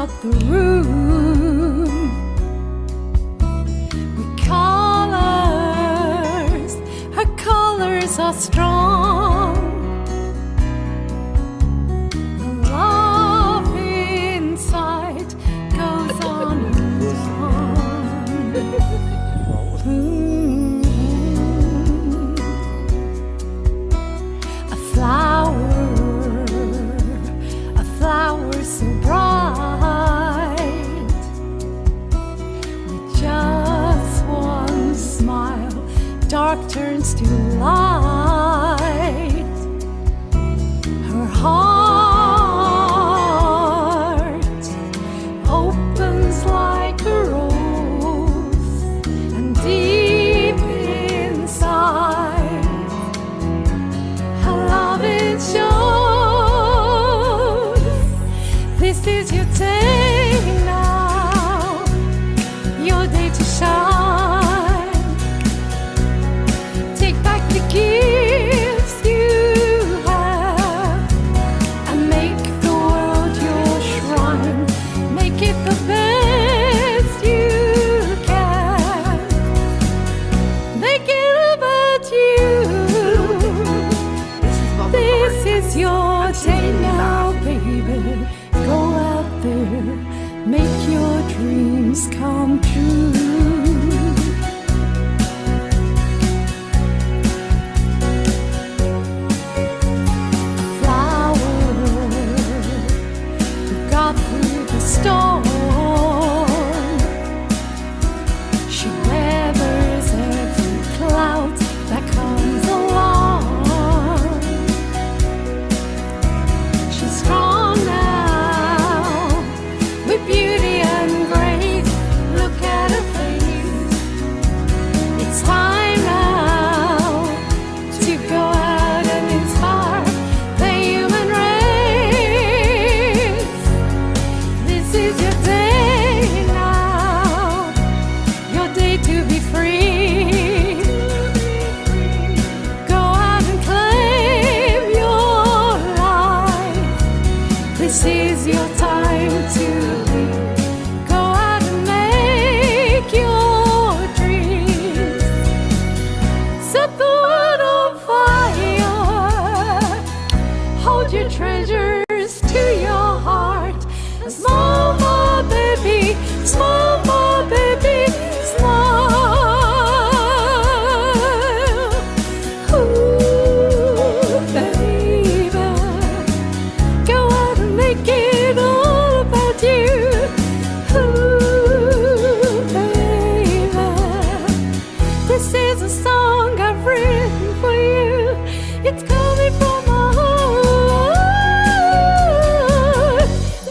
out the room with colors. Her colors are strong. The love inside goes on and on. A flower so bright, with just one smile, dark turns to light. Her heart opens like a rose, and deep inside, her love it shows. This is your day now, your day to shine. Take back the gifts you have and make the world your shrine. Make it the best you can. Make it about you. This is your day now, baby. Go out there, make your dreams come true. A flower who got through the storm. She weathers every cloud that comes along. She's strong now, with beauty and grace. Look at her face. It's time now to go out and inspire the human race. This is your day now, your day to be free. Go out and claim your life. This is your time to be. Go out and make your dreams. Set the world on fire. Hold your treasures to your heart. And smile, my baby, smile, my baby, smile. Ooh, baby. Go out and make it all about you. Ooh, baby. This is a song I've written for you. It's coming from my heart.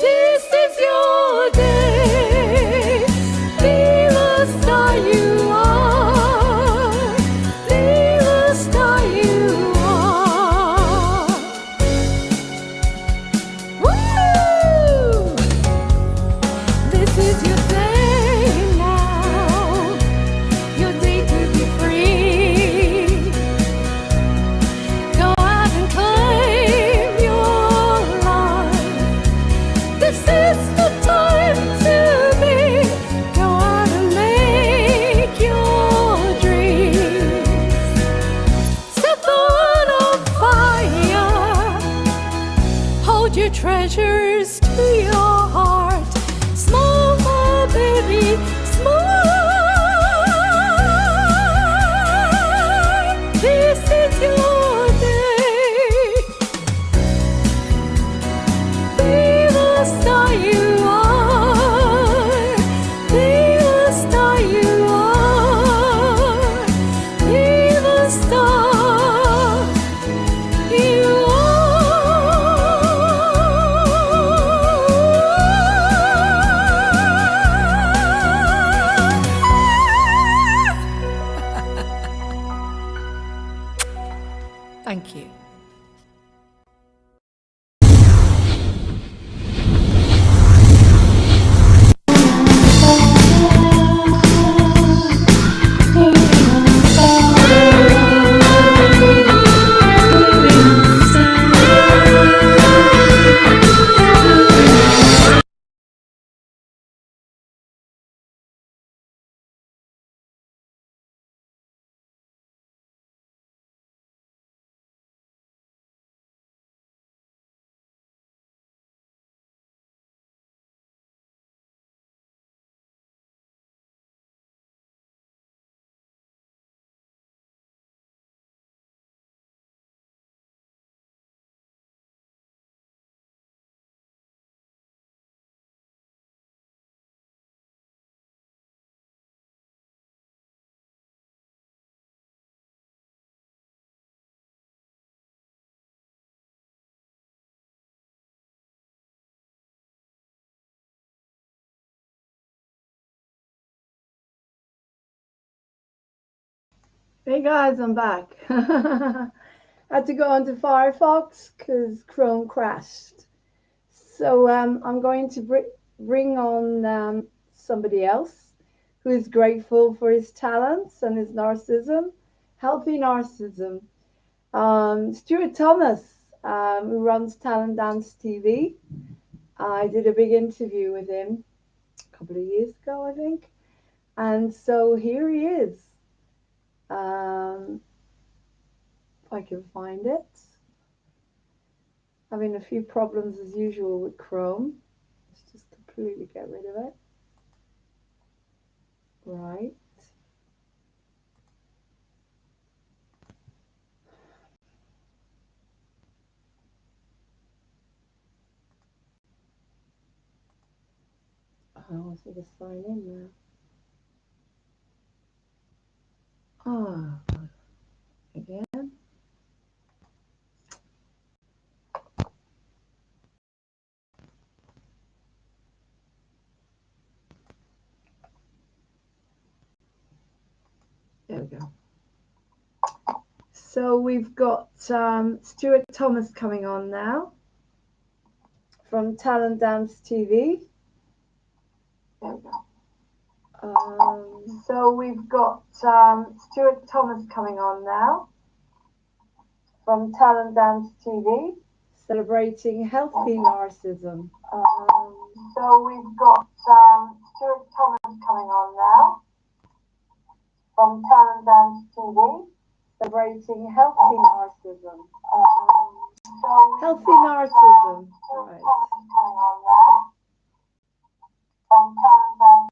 This is your day. Be the star you are. Be the star you are. Woo! This is your day now, your day to be free. Go out and claim your life. This is the time to be. Go out and make your dreams. Set the world on fire. Hold your treasures to your heart. Smile, my baby, smile. This is your day. Be the star you are. Be the star you are. Be the star you are. Thank you. Hey guys, I'm back. Had to go onto Firefox because Chrome crashed. So I'm going to bring on somebody else who is grateful for his talents and his narcissism, healthy narcissism. Stuart Thomas, who runs Talent Dance TV. I did a big interview with him a couple of years ago, I think. And so here he is. If I can find it. Having a few problems as usual with Chrome. Let's just completely get rid of it. Right. Oh, so to sign in now. Ah, again. There we go. So we've got Stuart Thomas coming on now from Talent Dance TV. There we go. So we've got Stuart Thomas coming on now from Talent Dance TV, celebrating healthy narcissism. So we've got Stuart Thomas coming on now from Talent Dance TV, celebrating healthy narcissism. Healthy narcissism. Right. Coming on now from Talent Dance.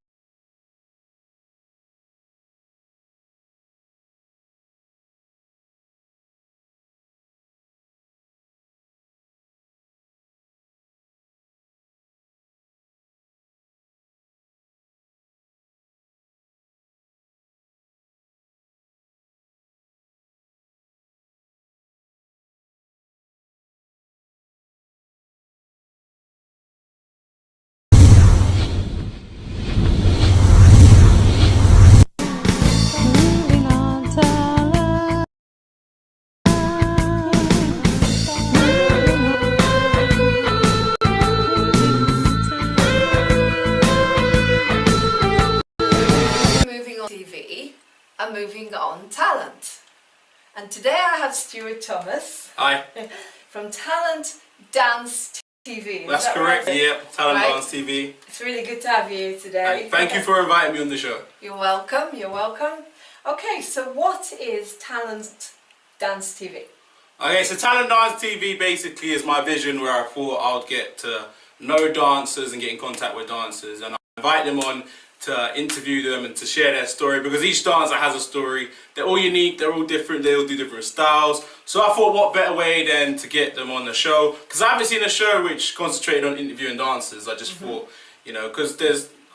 Moving on, talent. Moving on TV and moving on talent. And today I have Stuart Thomas. Hi. From Talent Dance TV. That's correct, right? yeah, Talent Right. Dance TV. It's really good to have you today. Thank you for inviting me on the show. You're welcome, you're welcome. Okay, so what is Talent Dance TV? Okay, so Talent Dance TV basically is my vision where I thought I would get to know dancers and get in contact with dancers, and I invite them on to interview them and to share their story, because each dancer has a story. They're all unique, they're all different, they all do different styles. So I thought, what better way than to get them on the show, because I haven't seen a show which concentrated on interviewing dancers. I just thought, you know, because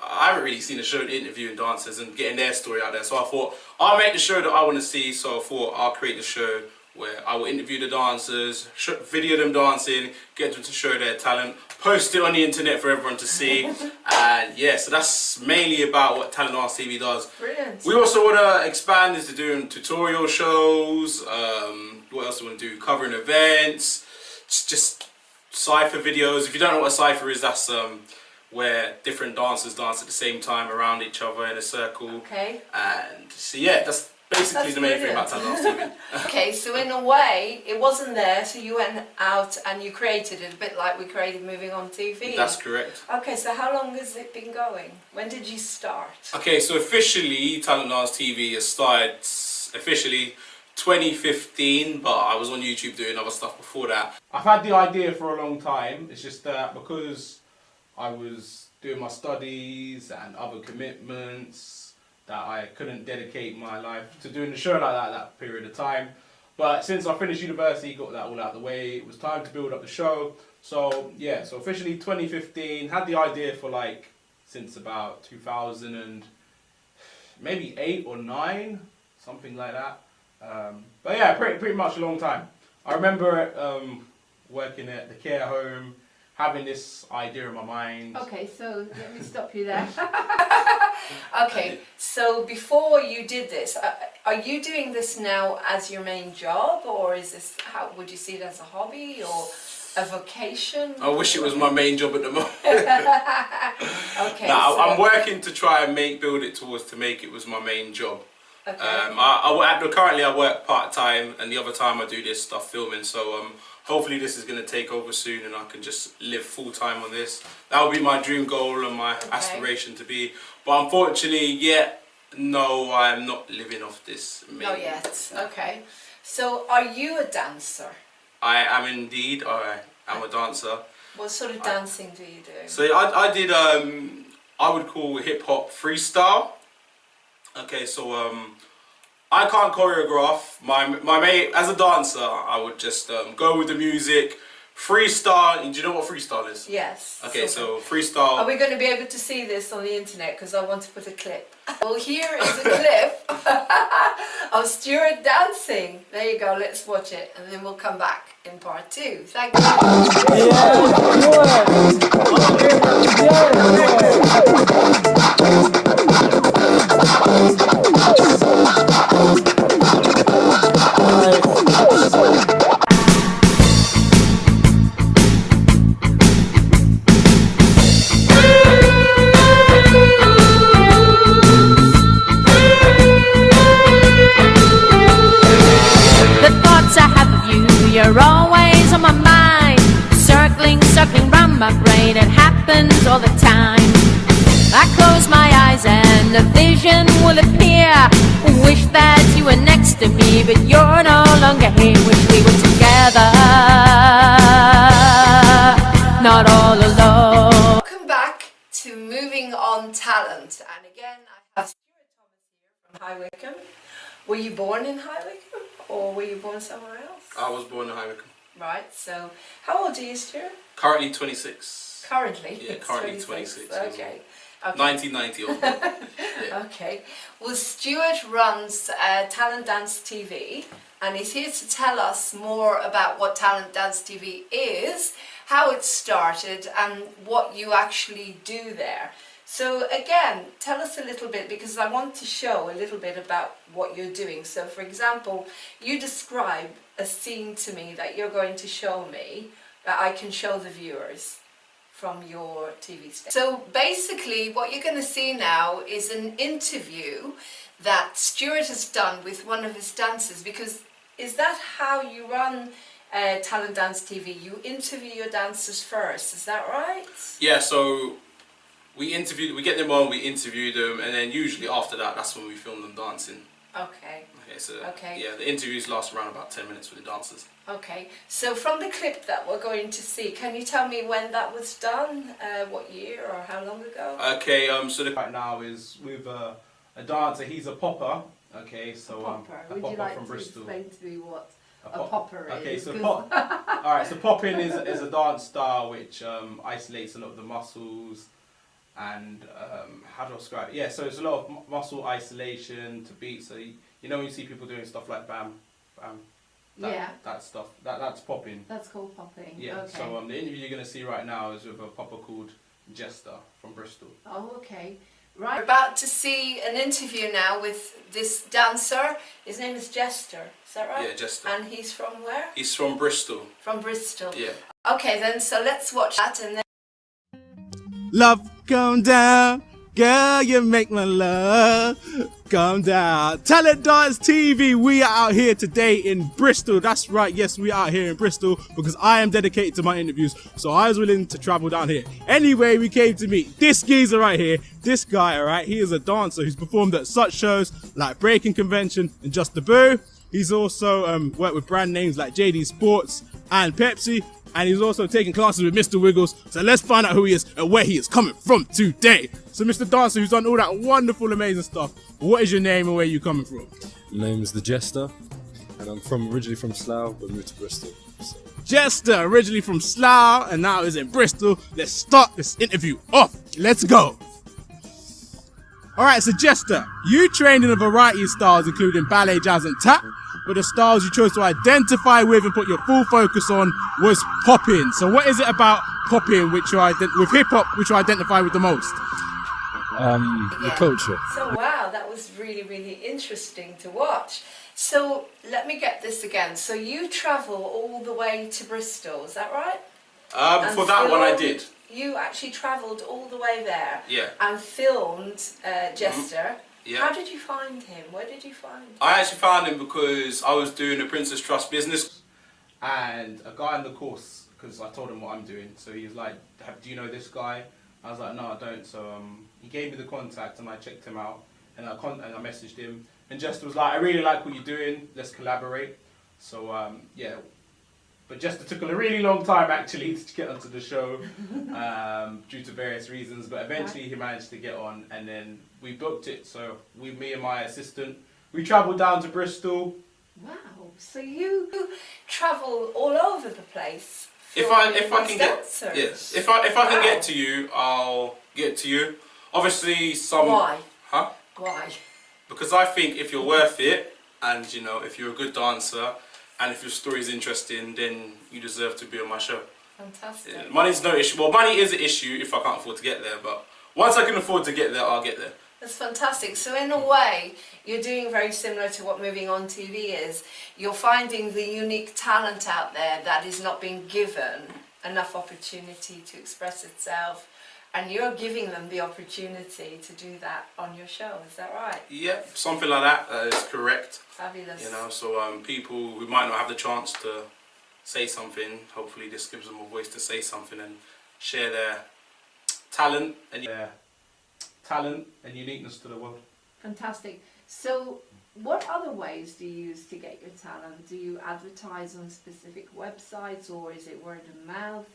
I haven't really seen a show interviewing dancers and getting their story out there. So I thought, I'll make the show that I want to see. So I thought I'll create the show where I will interview the dancers, video them dancing, get them to show their talent, post it on the internet for everyone to see. And yeah, so that's mainly about what Talent Dance TV does. Brilliant. We also want to expand into doing tutorial shows. What else do we want to do? Covering events, just cypher videos. If you don't know what a cypher is, that's where different dancers dance at the same time around each other in a circle. Okay. And so yeah, that's basically That's the main thing brilliant. about Talent Dance TV. Okay, so in a way, it wasn't there, so you went out and you created it, a bit like we created Moving On TV. That's correct. Okay, so how long has it been going? When did you start? Okay, so officially Talent Dance TV has started officially 2015, but I was on YouTube doing other stuff before that. I've had the idea for a long time. It's just that because I was doing my studies and other commitments, that I couldn't dedicate my life to doing the show like that period of time. But since I finished university, got that all out of the way, it was time to build up the show. So yeah, so officially 2015, had the idea for like since about 2000 and maybe 8 or 9, something like that. But yeah, pretty much a long time. I remember working at the care home having this idea in my mind. Okay, so let me stop you there. Okay, so before you did this, are you doing this now as your main job, or is this, how would you see it as a hobby or a vocation? I wish it was my main job at the moment. Okay. Now, so, I'm working to try and build it towards to make it was my main job. okay. Currently I work part-time, and the other time I do this stuff filming, so hopefully this is going to take over soon and I can just live full-time on this. That would be my dream goal and my aspiration to be. But unfortunately, no, I'm not living off this. Not yet. Okay. So are you a dancer? I am indeed. I'm a dancer. What sort of dancing do you do? So I did, I would call hip-hop freestyle. Okay, so I can't choreograph. My mate, as a dancer, I would just go with the music, freestyle. Do you know what freestyle is? Yes. Okay, so freestyle. Are we going to be able to see this on the internet? Because I want to put a clip. Well, here is a clip of Stuart dancing. There you go. Let's watch it, and then we'll come back in part 2. Thank You're always on my mind, circling round my brain. It happens all the time. I close my eyes and a vision will appear. Wish that you were next to me, but you're no longer here. Wish we were together, not all alone. Welcome back to Moving On Talent. And again, I have Stuart Thomas here from High Wycombe. Were you born in High Wycombe, or were you born somewhere else? I was born in High Wycombe. Right, so how old are you, Stuart? Currently 26. Currently? Yeah, currently 26. Okay. 1990 on. Yeah. Okay. Well, Stuart runs Talent Dance TV, and he's here to tell us more about what Talent Dance TV is, how it started, and what you actually do there. So again, tell us a little bit, because I want to show a little bit about what you're doing. So for example, you describe a scene to me that you're going to show me, that I can show the viewers from your TV station. So basically what you're going to see now is an interview that Stuart has done with one of his dancers, because is that how you run Talent Dance TV? You interview your dancers first, is that right? Yeah, so we get them on, we interview them, and then usually after that, that's when we film them dancing. Okay. Okay, so Okay. yeah, the interviews last around about 10 minutes with the dancers. Okay, so from the clip that we're going to see, can you tell me when that was done? What year or how long ago? Okay, so the right now is with a dancer. He's a popper. Okay, so Popper. a Would popper you like from to Bristol. explain to me what a pop- popper Okay, is? so pop. All right, so popping is a dance style which isolates a lot of the muscles. And how do I describe it? Yeah, so it's a lot of muscle isolation to beat. So you know when you see people doing stuff like bam, bam, that stuff. That's popping. That's called popping. Yeah. Okay. So the interview you're going to see right now is with a popper called Jester from Bristol. Oh, okay. Right. We're about to see an interview now with this dancer. His name is Jester. Is that right? Yeah, Jester. And he's from where? He's from Bristol. From Bristol. Yeah. Okay, then. So let's watch that and then. Love, come down, girl, you make my love come down. Talent Dance TV, we are out here today in Bristol. That's right, yes, we are out here in Bristol because I am dedicated to my interviews, so I was willing to travel down here. Anyway, we came to meet this geezer right here. This guy, alright, he is a dancer who's performed at such shows like Breaking Convention and Just the Boo. He's also worked with brand names like JD Sports and Pepsi. And he's also taking classes with Mr. Wiggles. So let's find out who he is and where he is coming from today. So Mr. Dancer, who's done all that wonderful, amazing stuff, what is your name and where are you coming from? My name is The Jester, and I'm originally from Slough, but moved to Bristol. So. Jester, originally from Slough, and now is in Bristol. Let's start this interview off. Let's go. All right, so Jester, you trained in a variety of styles, including ballet, jazz, and tap. but the styles you chose to identify with and put your full focus on was popping. So what is it about popping with hip hop which you identify with the most? The culture. So wow, that was really, really interesting to watch. So let me get this again. So you travel all the way to Bristol, is that right? For that one I did. You actually travelled all the way there. Yeah. And filmed Jester. Yeah. How did you find him? Where did you find him? I actually found him because I was doing a Princess Trust business, and a guy in the course, because I told him what I'm doing, so he was like, do you know this guy? I was like, no, I don't. So he gave me the contact, and I checked him out, and I messaged him, and Jester was like, I really like what you're doing, let's collaborate. So yeah, but Jester took a really long time actually to get onto the show due to various reasons, but eventually he managed to get on, and then we booked it. So me and my assistant, we travelled down to Bristol. Wow, so you travel all over the place. If I can get to you, I'll get to you. Obviously, some. Why? Huh? Why? Because I think if you're worth it, and you know, if you're a good dancer, and if your story is interesting, then you deserve to be on my show. Fantastic. Yeah, money's no issue. Well, money is an issue if I can't afford to get there, but once I can afford to get there, I'll get there. That's fantastic. So in a way, you're doing very similar to what Moving On TV is. You're finding the unique talent out there that is not being given enough opportunity to express itself, and you're giving them the opportunity to do that on your show. Is that right? Yeah, something like that is correct. Fabulous. You know, so people who might not have the chance to say something, hopefully this gives them a voice to say something and share their talent and uniqueness to the world. Fantastic. So what other ways do you use to get your talent? Do you advertise on specific websites, or is it word of mouth?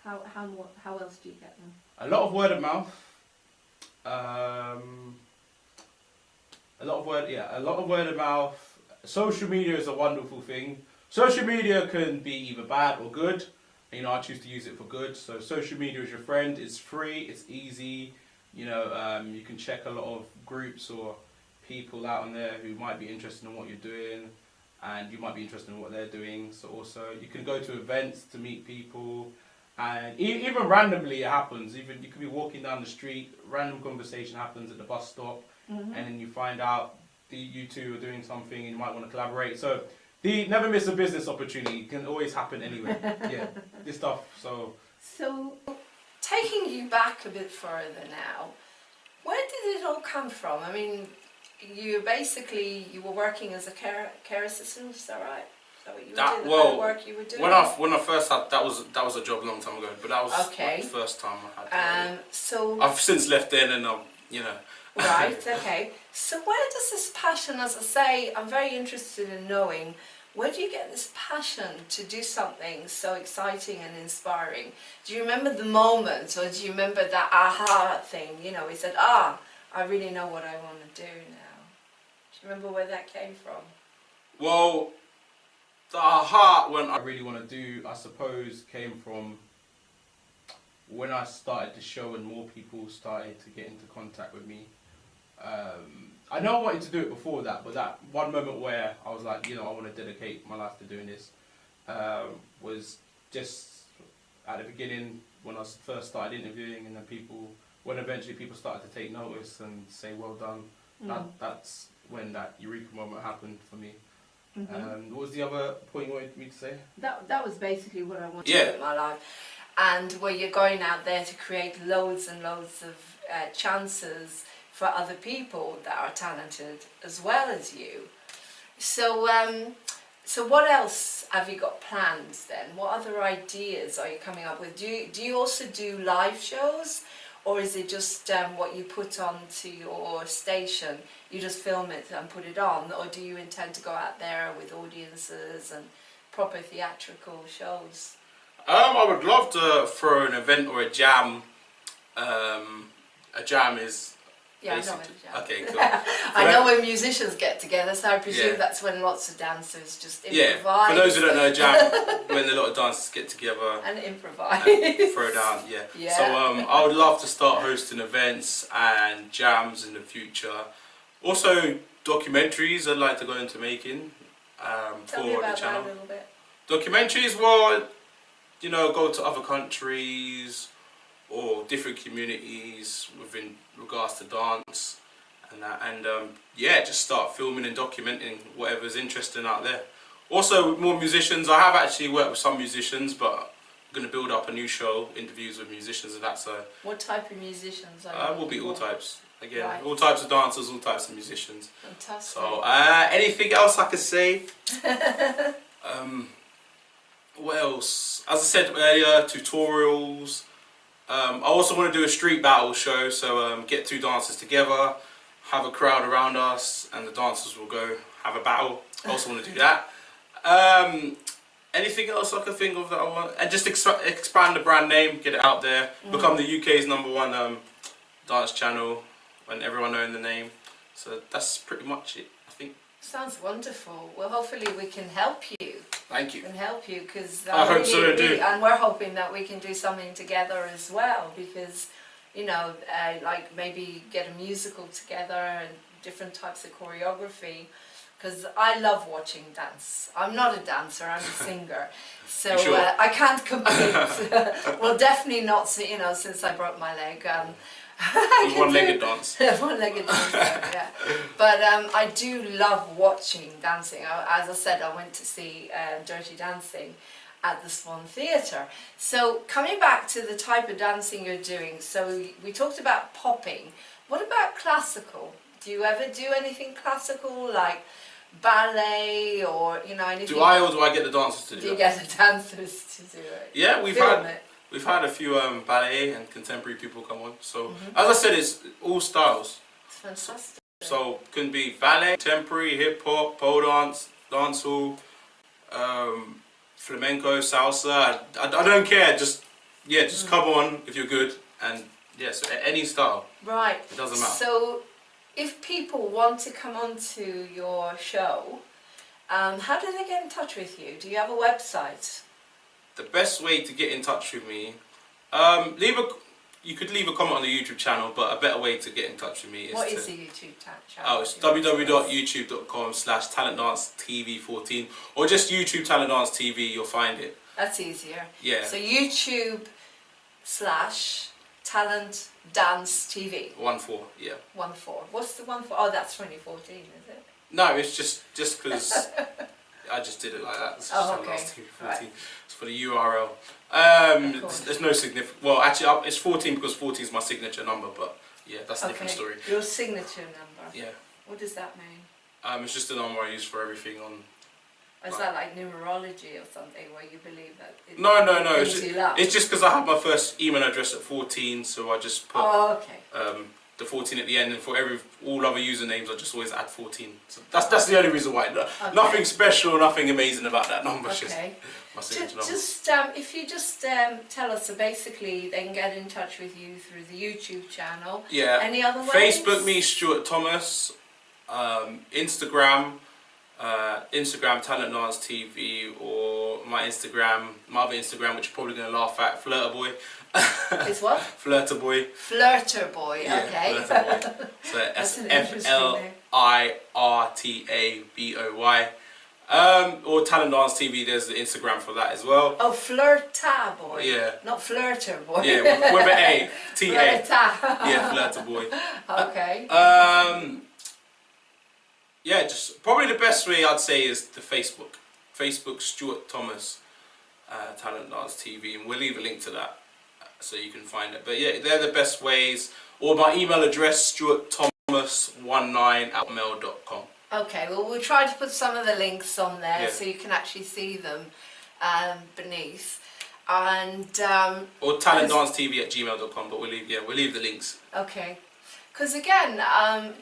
How else do you get them? A lot of word of mouth. A lot of word of mouth. Social media is a wonderful thing. Social media can be either bad or good. You know, I choose to use it for good. So social media is your friend. It's free. It's easy. You know, you can check a lot of groups or people out on there who might be interested in what you're doing, and you might be interested in what they're doing. So also, you can go to events to meet people, and even randomly it happens. Even you could be walking down the street, random conversation happens at the bus stop, and then you find out you two are doing something, and you might want to collaborate. So never miss a business opportunity. It can always happen anywhere. Yeah, this stuff. So, taking you back a bit further now, where did it all come from? I mean, you were working as a care assistant, is that right? Is that what you were doing? The kind of work you were doing? When I first had that was a job a long time ago, but that was okay. the first time I had. So I've since left then, and you know. Right. Okay. So where does this passion, as I say, I'm very interested in knowing. Where do you get this passion to do something so exciting and inspiring? Do you remember the moment, or do you remember that aha thing? You know, we said, I really know what I want to do now. Do you remember where that came from? Well, the aha when I really want to do, I suppose, came from when I started the show and more people started to get into contact with me. I know I wanted to do it before that, but that one moment where I was like, you know, I want to dedicate my life to doing this, was just at the beginning when I first started interviewing, and then when eventually people started to take notice and say, well done, that's when that eureka moment happened for me. What was the other point you wanted me to say? That was basically what I wanted to do in my life. And where you're going out there to create loads and loads of chances for other people that are talented as well as you. So, so what else have you got planned then? What other ideas are you coming up with? Do you also do live shows, or is it just what you put onto your station? You just film it and put it on, or do you intend to go out there with audiences and proper theatrical shows? I would love to throw an event or a jam. A jam is. Yeah, I know what a jam. Okay, cool. I know when musicians get together, so I presume that's when lots of dancers just improvise. Yeah, for those who don't know, jam, when a lot of dancers get together and improvise, and throw down. Yeah. So I would love to start hosting events and jams in the future. Also documentaries I'd like to go into making. Tell me for the about that channel. a little bit. Documentaries, well, you know, go to other countries or different communities within regards to dance and that, and yeah, just start filming and documenting whatever's interesting out there. Also, with more musicians, I have actually worked with some musicians, but I'm going to build up a new show, interviews with musicians and that, so... What type of musicians are you? will be all types. Again, Right. all types of dancers, all types of musicians. Fantastic. So, anything else I could say? What else? As I said earlier, tutorials. I also want to do a street battle show, so get two dancers together, have a crowd around us, and the dancers will go have a battle. I also want to do that. Anything else I can think of that I want? And just expand the brand name, get it out there, become the UK's #1 dance channel, and everyone knowing the name. So that's pretty much it, I think. Sounds wonderful. Well, hopefully we can help you. Thank you. Can help you because I hope so too. and we're hoping that we can do something together as well, because you know, like maybe get a musical together and different types of choreography. Because I love watching dance. I'm not a dancer, I'm a singer. So Sure? I can't compete. Well, definitely not, you know, since I broke my leg. One-legged dance. One-legged dance, yeah. But I do love watching dancing. As I said, I went to see Dirty Dancing at the Swan Theatre. So coming back to the type of dancing you're doing, so we talked about popping. What about classical? Do you ever do anything classical, like ballet or, you know, anything? Do I or do I get the dancers to do it? Do you get the dancers to do it? Yeah, we've had a few ballet and contemporary people come on. So as I said, it's all styles. It's fantastic. So can be ballet, contemporary, hip hop, pole dance, dancehall, flamenco, salsa. I don't care. Just come on if you're good, and so any style. Right. It doesn't matter. So if people want to come onto your show, how do they get in touch with you? Do you have a website? The best way to get in touch with me, you could leave a comment on the YouTube channel, but a better way to get in touch with me is What is the YouTube channel? Oh, it's www.youtube.com/talentdancetv14, or just YouTube Talent Dance TV, you'll find it. That's easier. Yeah. So YouTube/Talent Dance TV. 14, yeah. 14. What's the 14? Oh, that's 2014, is it? No, it's just because I just did it like that. It's just Oh, Talent okay. Dance TV 14. Right. It's for the URL. There's no significant. Well, actually, it's 14 because 14 is my signature number, but yeah, that's a different story. Your signature number. Yeah. What does that mean? It's just the number I use for everything on. Is that like numerology or something where you believe that? No. It's just because I had my first email address at 14, so I just put the 14 at the end, and for all other usernames, I just always add 14. So that's the only reason why. Nothing special, nothing amazing about that number. It's just my signature number. Just if you just tell us, so basically they can get in touch with you through the YouTube channel. Yeah. Any other ways? Facebook me, Stuart Thomas. Instagram Talent Dance TV, or my other Instagram, which you're probably going to laugh at, Flirter Boy. It's what? Flirter Boy. Flirter Boy, Yeah, okay. Flirter Boy. So That's an interesting name. FLIRTABOY. Or Talent Dance TV, there's the Instagram for that as well. Oh, Flirta Boy. Yeah. Not Flirter Boy. Yeah, with an A. T-A. Flirta. Yeah, Flirter Boy. Okay. Yeah, just probably the best way I'd say is the Facebook Stuart Thomas Talent Dance TV, and we'll leave a link to that so you can find it. But yeah, they're the best ways. Or my email address, stuartthomas19@mail.com. Okay, well we'll try to put some of the links on there so you can actually see them beneath. And or talentdancetv@gmail.com, but we'll leave the links. okay. Because again,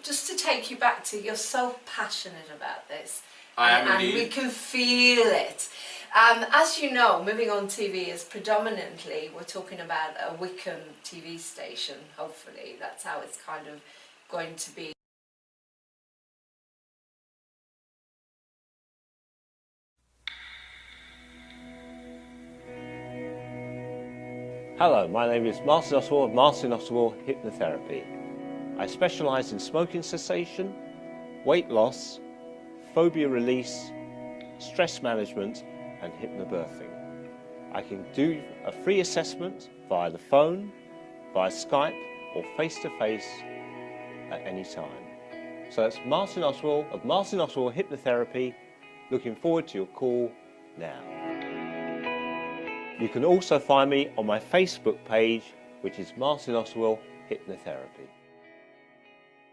just to take you back to, you're so passionate about this. I am and indeed. we can feel it. As you know, Moving On TV is predominantly, we're talking about a Wickham TV station, hopefully. That's how it's kind of going to be. Hello, my name is Martin Oswald of Martin Oswald Hypnotherapy. I specialise in smoking cessation, weight loss, phobia release, stress management and hypnobirthing. I can do a free assessment via the phone, via Skype or face-to-face at any time. So that's Martin Oswell of Martin Oswell Hypnotherapy. Looking forward to your call now. You can also find me on my Facebook page, which is Martin Oswell Hypnotherapy.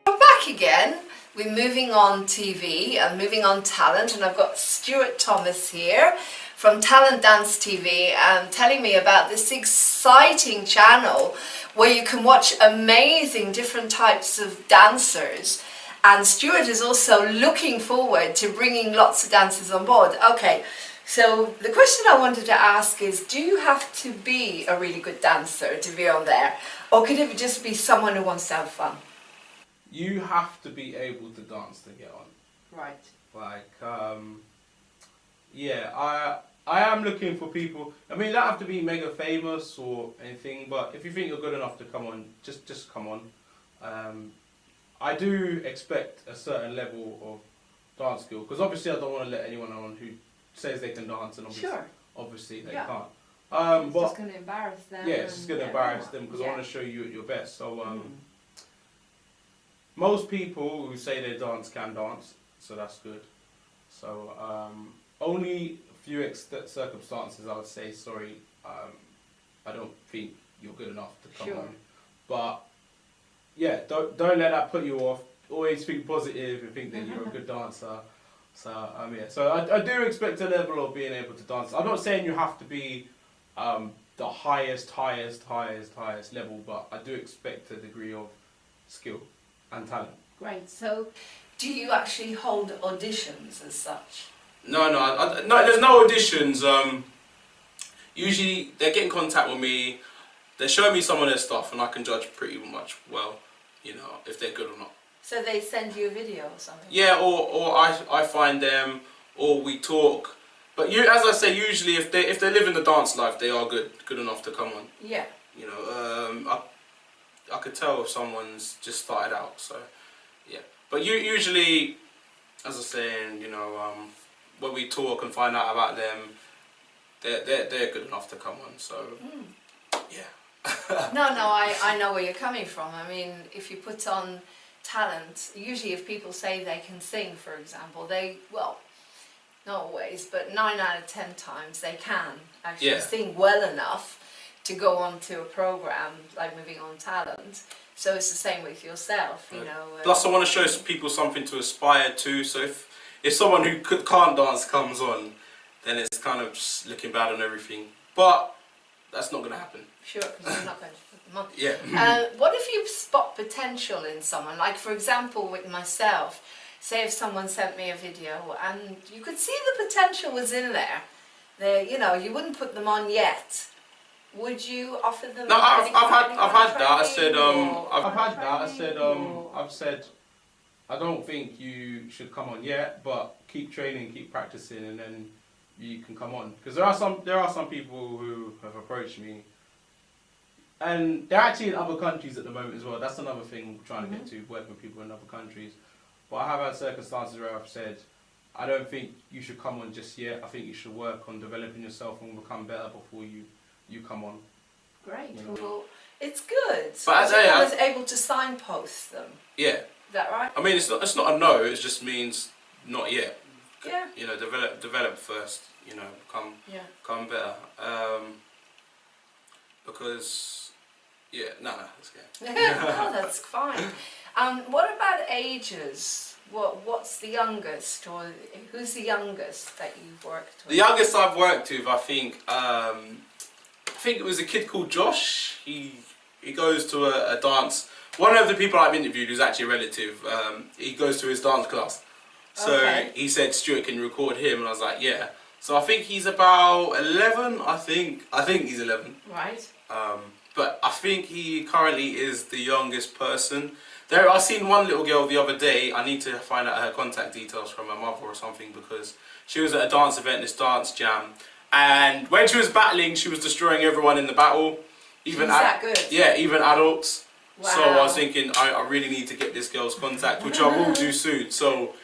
We're back again. We're moving on TV and moving on talent, and I've got Stuart Thomas here from Talent Dance TV telling me about this exciting channel where you can watch amazing different types of dancers. And Stuart is also looking forward to bringing lots of dancers on board. Okay, so the question I wanted to ask is, do you have to be a really good dancer to be on there? Or could it just be someone who wants to have fun? You have to be able to dance to get on. Right. Like, yeah, I am looking for people. I mean, you don't have to be mega famous or anything, but if you think you're good enough to come on, just come on. I do expect a certain level of dance skill, because obviously I don't want to let anyone on who says they can dance and obviously they can't. It's but just going to embarrass them. yeah, it's just going to embarrass them, because I want to show you at your best. So most people who say they dance can dance, so that's good. So only a few circumstances I would say, sorry, I don't think you're good enough to come on. But yeah, don't let that put you off. Always think positive and think that you're a good dancer. So yeah, so I do expect a level of being able to dance. I'm not saying you have to be the highest level, but I do expect a degree of skill and talent. Great. So, do you actually hold auditions as such? No, there's no auditions. Usually they get in contact with me, they show me some of their stuff, and I can judge pretty much well, you know, if they're good or not. So they send you a video or something? Yeah, or I find them, or we talk. But as I say, usually if they live in the dance life, they are good enough to come on. Yeah. You know, I could tell if someone's just started out. So yeah, but usually, as I was saying, you know, when we talk and find out about them, they're good enough to come on. So yeah. No, I know where you're coming from. I mean, if you put on talent, usually if people say they can sing, for example, well, not always, but 9 out of 10 times they can actually sing well enough to go on to a program like Moving On Talent. So it's the same with yourself, you know. Plus I want to show people something to aspire to, so if someone who can't dance comes on, then it's kind of just looking bad on everything. But that's not going to happen. Sure, because you're not going to put them on. Yeah. What if you spot potential in someone? Like, for example, with myself, say if someone sent me a video and you could see the potential was in there, you know, you wouldn't put them on yet. Would you offer them? No, I've had that. I've said I don't think you should come on yet, but keep training, keep practicing, and then you can come on. Because there are some people who have approached me, and they're actually in other countries at the moment as well. That's another thing we're trying to get to, working with people in other countries. But I have had circumstances where I've said, I don't think you should come on just yet. I think you should work on developing yourself and become better before you come on. Great. You know? Well, it's good. But I was able to signpost them. Yeah. Is that right? I mean, it's not a no. It just means not yet. Yeah. You know, develop first. You know, become better. Because that's good. No, that's fine. What about ages? What's the youngest, or who's the youngest that you've worked with? The youngest I've worked with, I think it was a kid called Josh. He goes to a dance. One of the people I've interviewed, who's actually a relative, he goes to his dance class. So he said, Stuart, can you record him? And I was like, yeah. So I think he's about 11. I think he's 11. Right. But I think he currently is the youngest person. I seen one little girl the other day. I need to find out her contact details from her mother or something, because she was at a dance event, this dance jam, and when she was battling, she was destroying everyone in the battle. Even that good? Yeah, even adults. Wow. So I was thinking, I really need to get this girl's contact, which I will do soon. So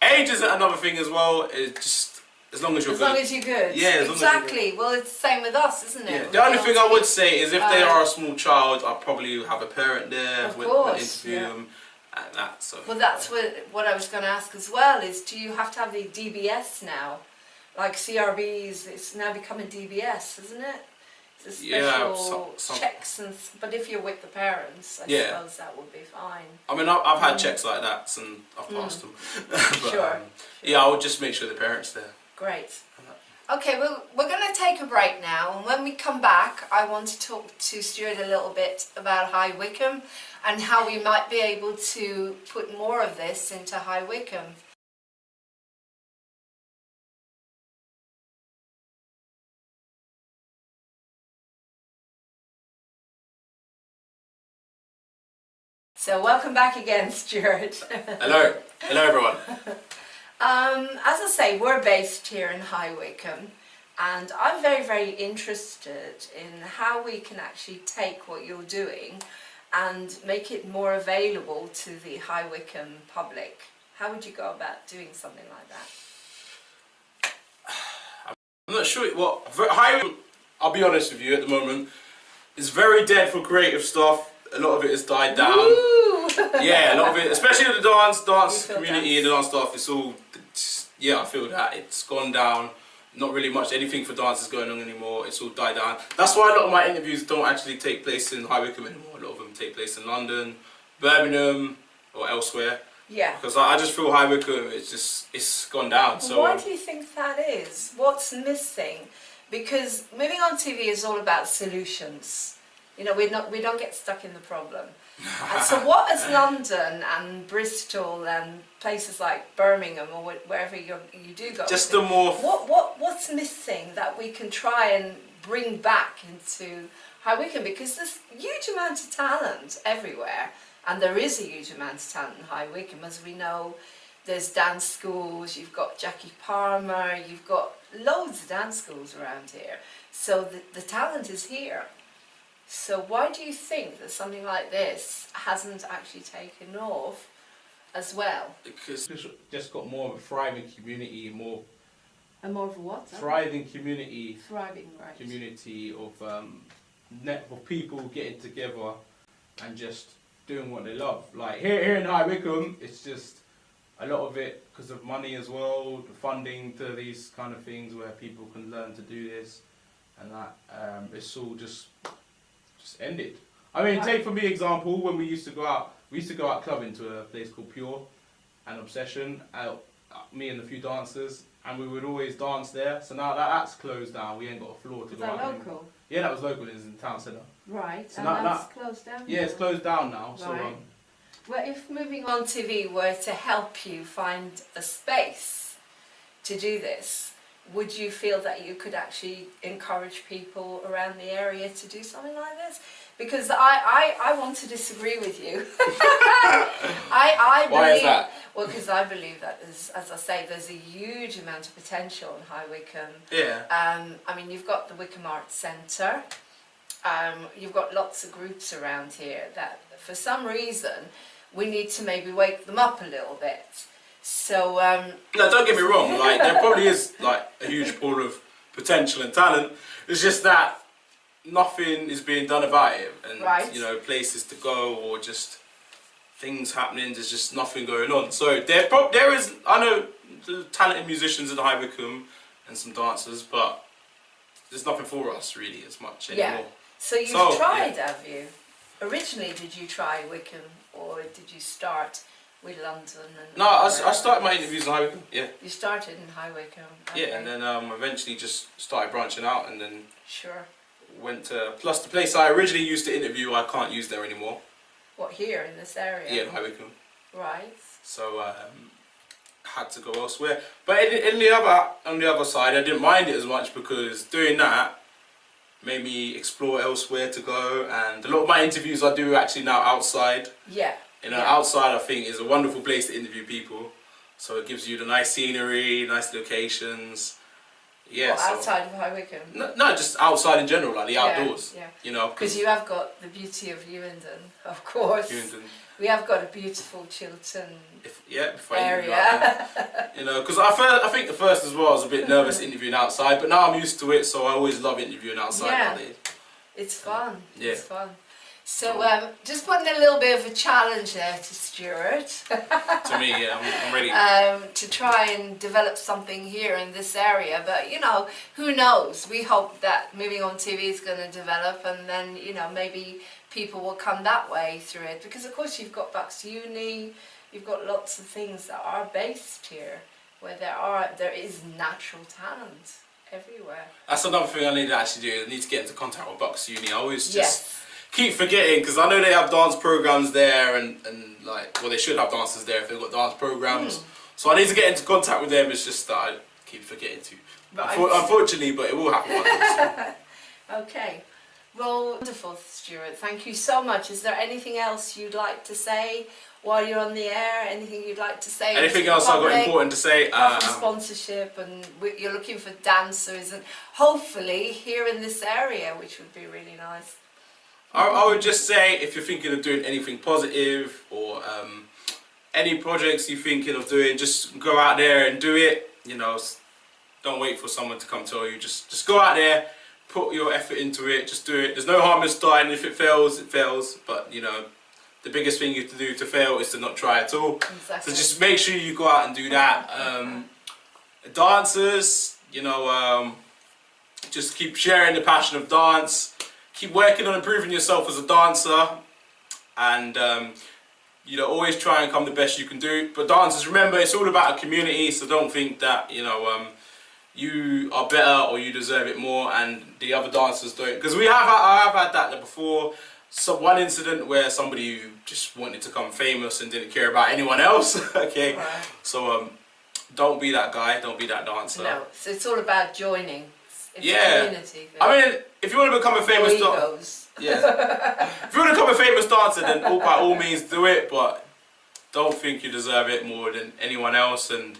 age isn't another thing as well. It's just as long as you're As good. long as you're good. Yeah, as long as you're exactly. Well, it's the same with us, isn't it? Yeah. With The only the thing I old would say is if they Uh, are a small child, I'll probably have a parent there Of with course, interview yeah. them and that. So. Well, that's what I was going to ask as well, is do you have to have the DBS now? Like CRBs, it's now becoming DBS, isn't it? It's a Yeah, special some- checks, but if you're with the parents, I Yeah. suppose that would be fine. I mean, I've had checks like that and I've passed them. But, Sure. yeah, I would just make sure the parents there. Great. Okay, well, we're going to take a break now, and when we come back, I want to talk to Stuart a little bit about High Wycombe and how we might be able to put more of this into High Wycombe. So welcome back again, Stuart. Hello. Hello, everyone. As I say, we're based here in High Wycombe, and I'm very, very interested in how we can actually take what you're doing and make it more available to the High Wycombe public. How would you go about doing something like that? I'm not sure what. I'll be honest with you, at the moment, it's very dead for creative stuff. A lot of it has died down. Woo! Yeah, a lot of it, especially the dance You feel community and the dance stuff, it's all, yeah, I feel that it's gone down. Not really much anything for dance is going on anymore. It's all died down. That's why a lot of my interviews don't actually take place in High Wycombe anymore. A lot of them take place in London, Birmingham, or elsewhere. Yeah. Because I just feel High Wycombe, it's gone down. So why do you think that is? What's missing? Because moving on TV is all about solutions. You know, we don't get stuck in the problem. And so what is London and Bristol and places like Birmingham or wherever you do go just to, the more. what's missing that we can try and bring back into High Wycombe? Because there's a huge amount of talent everywhere, and there is a huge amount of talent in High Wycombe, as we know. There's dance schools, you've got Jackie Palmer, you've got loads of dance schools around here. So the talent is here. So why do you think that something like this hasn't actually taken off as well? Because it's just got more of a thriving community, more And more of a what? thriving community. Thriving, right. Community of of people getting together and just doing what they love. Like here in High Wycombe, it's just a lot of it because of money as well, the funding to these kind of things where people can learn to do this, and that it's all just ended. I mean, take for me example, when we used to go out clubbing to a place called Pure and Obsession, me and a few dancers, and we would always dance there. So now that's closed down. We ain't got a floor to go that out. local? Yeah, that was local. It was in town centre. Right, So and now- that's closed down? Yeah, it's closed down now. So Right. Well, if Moving On TV were to help you find a space to do this, would you feel that you could actually encourage people around the area to do something like this? Because I want to disagree with you. I believe, Why is that? Well, because I believe that, as I say, there's a huge amount of potential in High Wycombe. yeah. I mean, you've got the Wycombe Arts Centre. You've got lots of groups around here that, for some reason, we need to maybe wake them up a little bit. So No, don't get me wrong. Like there probably is like a huge pool of potential and talent. It's just that nothing is being done about it, and Right. you know, places to go or just things happening. There's just nothing going on. So there is. I know the talented musicians in High Wycombe and some dancers, but there's nothing for us really as much anymore. yeah. So you've So, tried, yeah. have you? Originally, did you try Wycombe, or did you start with London? And No, I started my interviews in High Wycombe. Yeah. You started in High Wycombe. Yeah, okay. and then eventually just started branching out, and then Sure. went to. Plus, the place I originally used to interview, I can't use there anymore. What, here in this area? Yeah, in High Wycombe. Right. So had to go elsewhere. But on the other side, I didn't mind it as much because doing that made me explore elsewhere to go. And a lot of my interviews I do actually now outside. Yeah. You know, yeah. outside I think is a wonderful place to interview people. So it gives you the nice scenery, nice locations. Yeah. Or So, outside of High Wycombe. no, just outside in general, like the outdoors. Yeah. You know, Because you have got the beauty of Ewington, of course. Ewington, We have got a beautiful Chiltern before I even got area. there. You know, because I think the first as well I was a bit nervous interviewing outside, but now I'm used to it, so I always love interviewing outside. Yeah. Nowadays. It's fun. Yeah. It's fun. So just putting a little bit of a challenge there to Stuart. To me, yeah, I'm ready. To try and develop something here in this area, but you know, who knows? We hope that Moving On TV is going to develop, and then you know maybe people will come that way through it, because of course you've got Bucks Uni, you've got lots of things that are based here where there is natural talent everywhere. That's another thing I need to actually do. I need to get into contact with Bucks Uni. I always just Yes. keep forgetting, because I know they have dance programs there, and like, well, they should have dancers there if they've got dance programs. So I need to get into contact with them. It's just that I keep forgetting to. Right. Unfortunately, but it will happen one day. Okay. Well, wonderful, Stuart. Thank you so much. Is there anything else you'd like to say while you're on the air? Anything you'd like to say? Anything to the else I've got public? important to say? Apart from sponsorship, and you're looking for dancers, and hopefully here in this area, which would be really nice. I would just say, if you're thinking of doing anything positive, or any projects you're thinking of doing, just go out there and do it. You know, don't wait for someone to come tell you. Just go out there, put your effort into it, just do it. There's no harm in starting. If it fails, it fails. But you know, the biggest thing you have to do to fail is to not try at all. Exactly. So just make sure you go out and do that. Dancers, you know, just keep sharing the passion of dance. Keep working on improving yourself as a dancer, and you know, always try and come the best you can do. But dancers, remember, it's all about a community, so don't think that, you know, you are better or you deserve it more and the other dancers don't. Because I have had that before. So one incident where somebody who just wanted to become famous and didn't care about anyone else. Okay, Right. So don't be that guy, don't be that dancer. No, so it's all about joining. It's Yeah. a community thing. I mean, if you want to become a famous dancer, egos. yeah. If you want to become a famous dancer, then by all means do it, but don't think you deserve it more than anyone else, and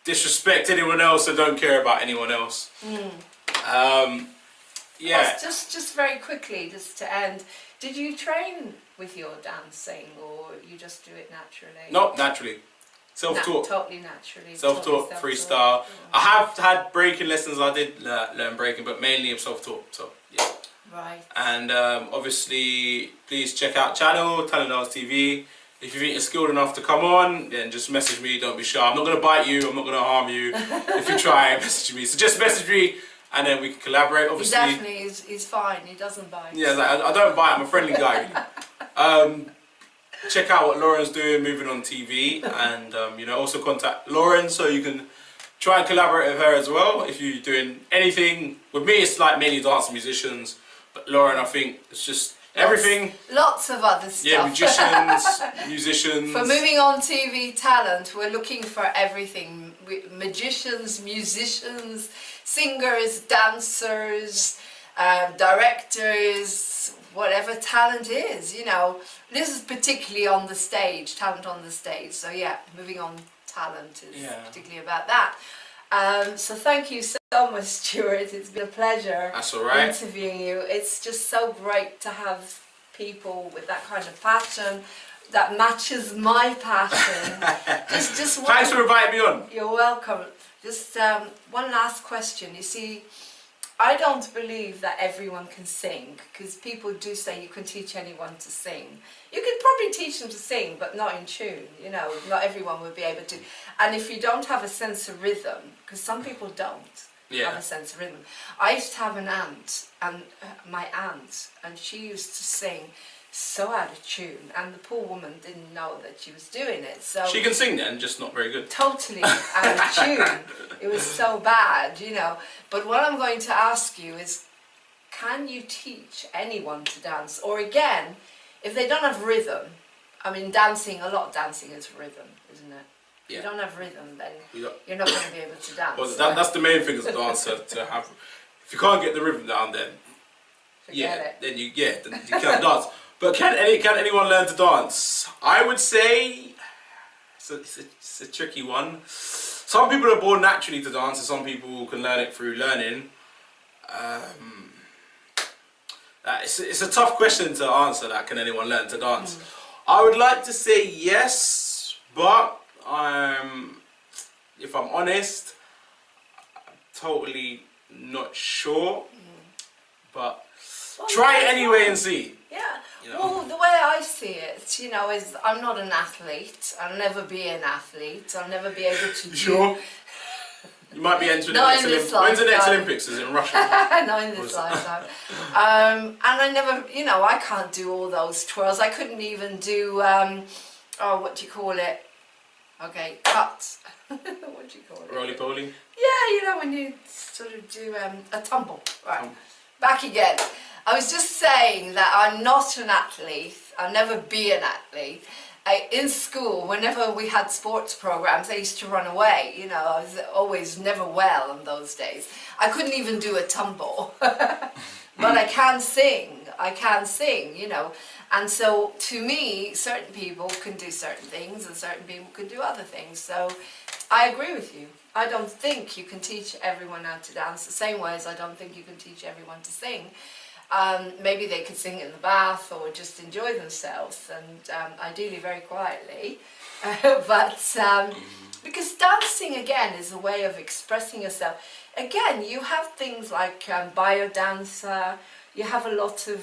disrespect anyone else and don't care about anyone else. Yeah. Just very quickly, just to end, did you train with your dancing, or you just do it naturally? Not naturally. Self-taught. Totally naturally. Self-taught, totally freestyle. I have had breaking lessons. I did learn breaking, but mainly I'm self-taught. So yeah. Right. And obviously, please check out channel Talent Dance TV. If you think you're skilled enough to come on, then just message me. Don't be shy. I'm not gonna bite you. I'm not gonna harm you. If you try, message me. So just message me, and then we can collaborate. Obviously. He definitely is. He's fine. He doesn't bite. Yeah, like, I don't bite. I'm a friendly guy. Really. Check out what Lauren's doing, Moving On TV, and you know, also contact Lauren so you can try and collaborate with her as well. If you're doing anything with me, it's like mainly dance and musicians, but Lauren, I think it's just everything. Lots of other stuff. Yeah, magicians, musicians. For Moving On TV talent, we're looking for everything. Magicians, musicians, singers, dancers, directors, whatever talent is, you know. This is particularly on the stage, talent on the stage. So yeah, Moving On talent is particularly about that. So thank you so much, Stuart. It's been a pleasure interviewing you. It's just so great to have people with that kind of passion that matches my passion. just one, Thanks for inviting me on. You're welcome. Just one last question. You see, I don't believe that everyone can sing, because people do say you can teach anyone to sing. You could probably teach them to sing, but not in tune, you know, not everyone would be able to. And if you don't have a sense of rhythm, because some people don't have a sense of rhythm. I used to have an aunt, and my aunt, and she used to sing so out of tune, and the poor woman didn't know that she was doing it. So she can sing then, just not very good. Totally out of tune. It was so bad, you know. But what I'm going to ask you is, can you teach anyone to dance? Or again, if they don't have rhythm, I mean, dancing, a lot of dancing is rhythm, isn't it? If you don't have rhythm, then you're not going to be able to dance. Well, that's the main thing as a dancer, to have. If you can't get the rhythm down, then then you can't dance. But can anyone learn to dance? I would say it's a tricky one. some people are born naturally to dance, and some people can learn it through learning. It's a tough question to answer. That can anyone learn to dance? I would like to say yes, but if I'm honest, I'm totally not sure. But try it anyway and see. Yeah. You know? Well, the way I see it, you know, is I'm not an athlete. I'll never be an athlete. I'll never be able to do... Sure. You might be entering the Not next in this Olympics. When's the next lifetime. Olympics? Is it in Russia? Not in this lifetime. And I never, you know, I can't do all those twirls. I couldn't even do, what do you call it? Okay, cuts. What do you call it? Roly-poly? Yeah, you know, when you sort of do a tumble. Right, back again. I was just saying that I'm not an athlete. I'll never be an athlete. In school, whenever we had sports programs, I used to run away. You know, I was always never well in those days. I couldn't even do a tumble. But I can sing. I can sing, you know. And so, to me, certain people can do certain things and certain people can do other things. So, I agree with you. I don't think you can teach everyone how to dance the same way as I don't think you can teach everyone to sing. Maybe they could sing in the bath or just enjoy themselves, and ideally very quietly. Because dancing, again, is a way of expressing yourself. Again, you have things like biodancer. You have a lot of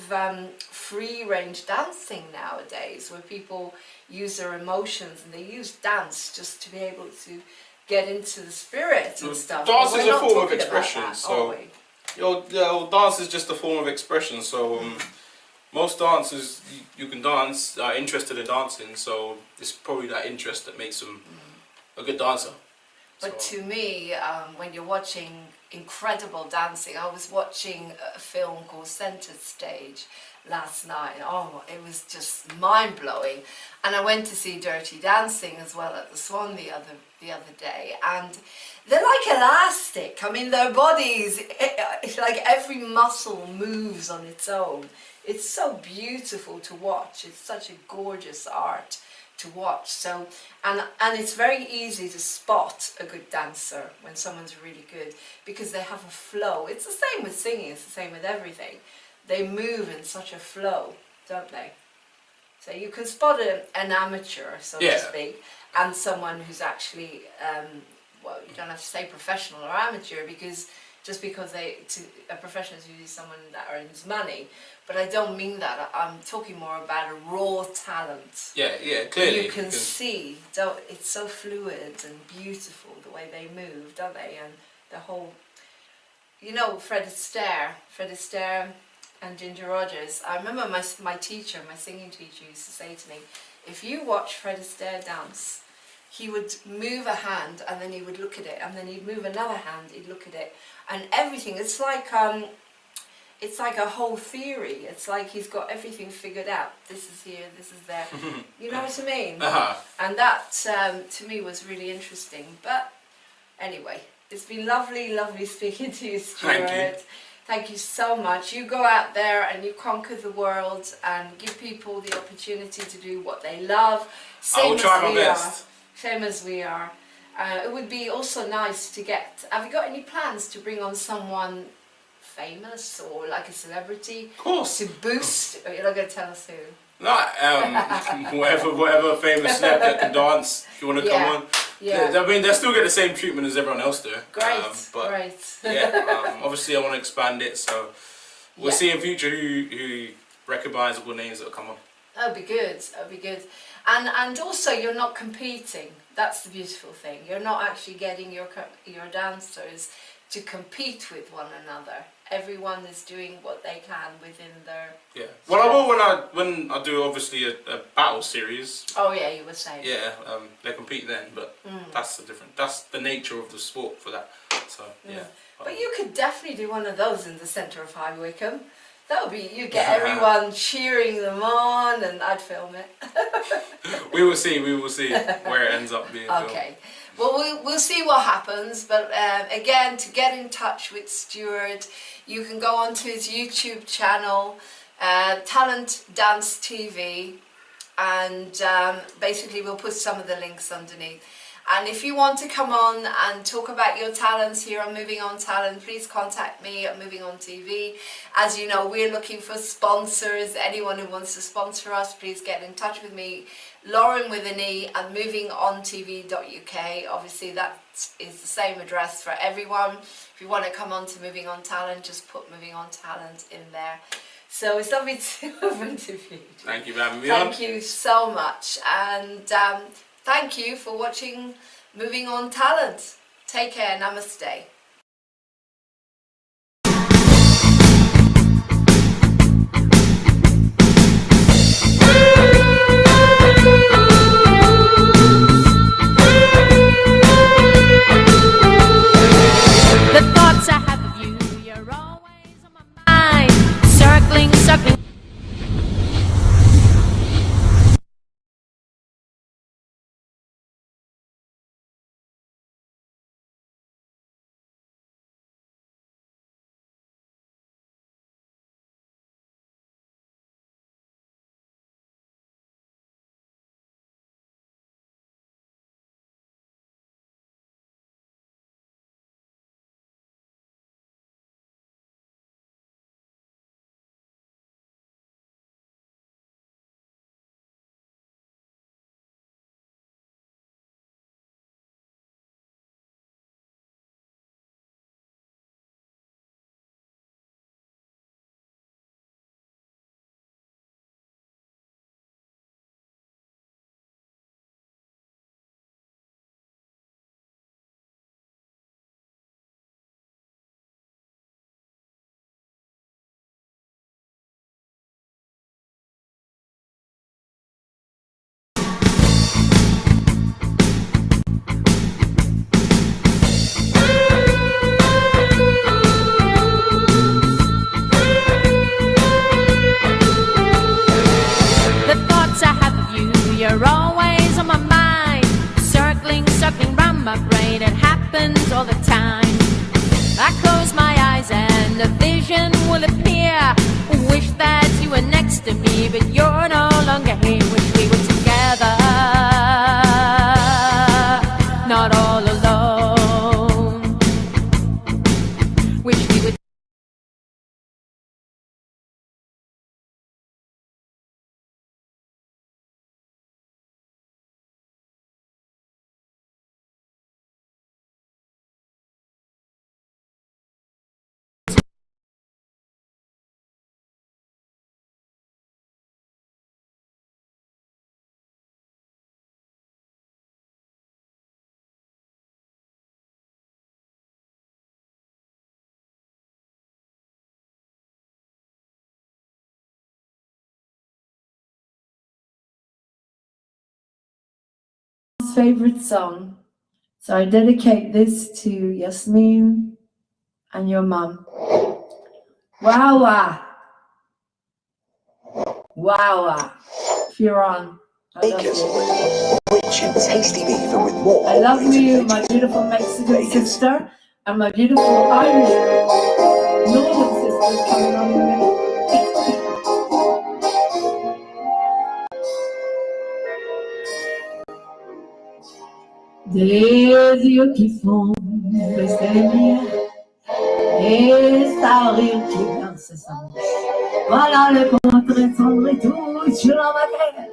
free-range dancing nowadays, where people use their emotions and they use dance just to be able to get into the spirit and stuff. Dance But is we're a not form of talking about expression, that, so- are we? Dance is just a form of expression. So most dancers you can dance are interested in dancing. So it's probably that interest that makes them a good dancer. But So- to me, when you're watching incredible dancing, I was watching a film called Centre Stage last night. Oh, it was just mind-blowing. And I went to see Dirty Dancing as well at the Swan the other day, and they're like elastic. I mean, their bodies, it's like every muscle moves on its own. It's so beautiful to watch. It's such a gorgeous art to watch. So, and it's very easy to spot a good dancer when someone's really good, because they have a flow. It's the same with singing. It's the same with everything. They move in such a flow, don't they? So you can spot an amateur, so to speak, and someone who's actually, well, you don't have to say professional or amateur, because just because a professional is usually someone that earns money. But I don't mean that. I'm talking more about a raw talent. Yeah, clearly. You can see, it's so fluid and beautiful the way they move, don't they? And the whole, you know, Fred Astaire and Ginger Rogers. I remember my teacher, my singing teacher, used to say to me, if you watch Fred Astaire dance, he would move a hand and then he would look at it, and then he'd move another hand, he'd look at it, and everything. It's like a whole theory. It's like he's got everything figured out. This is here, this is there. You know what I mean? And that, to me, was really interesting. But anyway, it's been lovely, lovely speaking to you, Stuart. Thank you. Thank you so much. You go out there and you conquer the world and give people the opportunity to do what they love. I will try my best. Same as we are. It would be also nice to get... Have you got any plans to bring on someone famous or like a celebrity? Of course. To boost... Oh, you're not going to tell us who? No, whatever famous celeb that can dance, if you want to come on. Yeah. I mean, they still get the same treatment as everyone else do. Great, But great. yeah, obviously I want to expand it, so we'll see in future who recognizable names that will come on. That'd be good. That'd be good. And also, you're not competing. That's the beautiful thing. You're not actually getting your dancers to compete with one another. Everyone is doing what they can within their... Yeah. Well, I will when I do obviously a battle series. Oh yeah, you were saying. Yeah, they compete then, but that's the nature of the sport for that. So yeah. But you could definitely do one of those in the centre of High Wycombe. That would be, you get everyone cheering them on, and I'd film it. We will see where it ends up being filmed. Okay. Well, we'll see what happens, but again, to get in touch with Stuart, you can go onto his YouTube channel, Talent Dance TV, and basically we'll put some of the links underneath. And if you want to come on and talk about your talents here on Moving On Talent, please contact me at Moving On TV. As you know, we're looking for sponsors. Anyone who wants to sponsor us, please get in touch with me, Lauren with an E, at movingontv.uk. Obviously that is the same address for everyone. If you want to come on to Moving On Talent, just put Moving On Talent in there. So it's lovely to have interviewed you. Thank you for having me on. Thank you so much, and thank you for watching Moving On Talent. Take care, namaste. The thoughts I have of you, you're always on my mind, circling, circling. The thoughts I have of you, you're always on my mind, circling, circling round my brain. It happens all the time. I close my eyes and a vision will appear. Wish that you were next to me, but you're no longer here. Wish we were together, not all alone. Wish we were. Favorite song. So I dedicate this to Yasmin and your mum. Wawa. Wawa. If you're on. I love you. Rich and tasty beef and with more. I love you, my beautiful Mexican sister, and my beautiful Irish Northern sister coming on the minute. Des yeux qui font baisser les miens et ça rire qui verse sa bouche. Voilà le portrait sombre et tout sur laquelle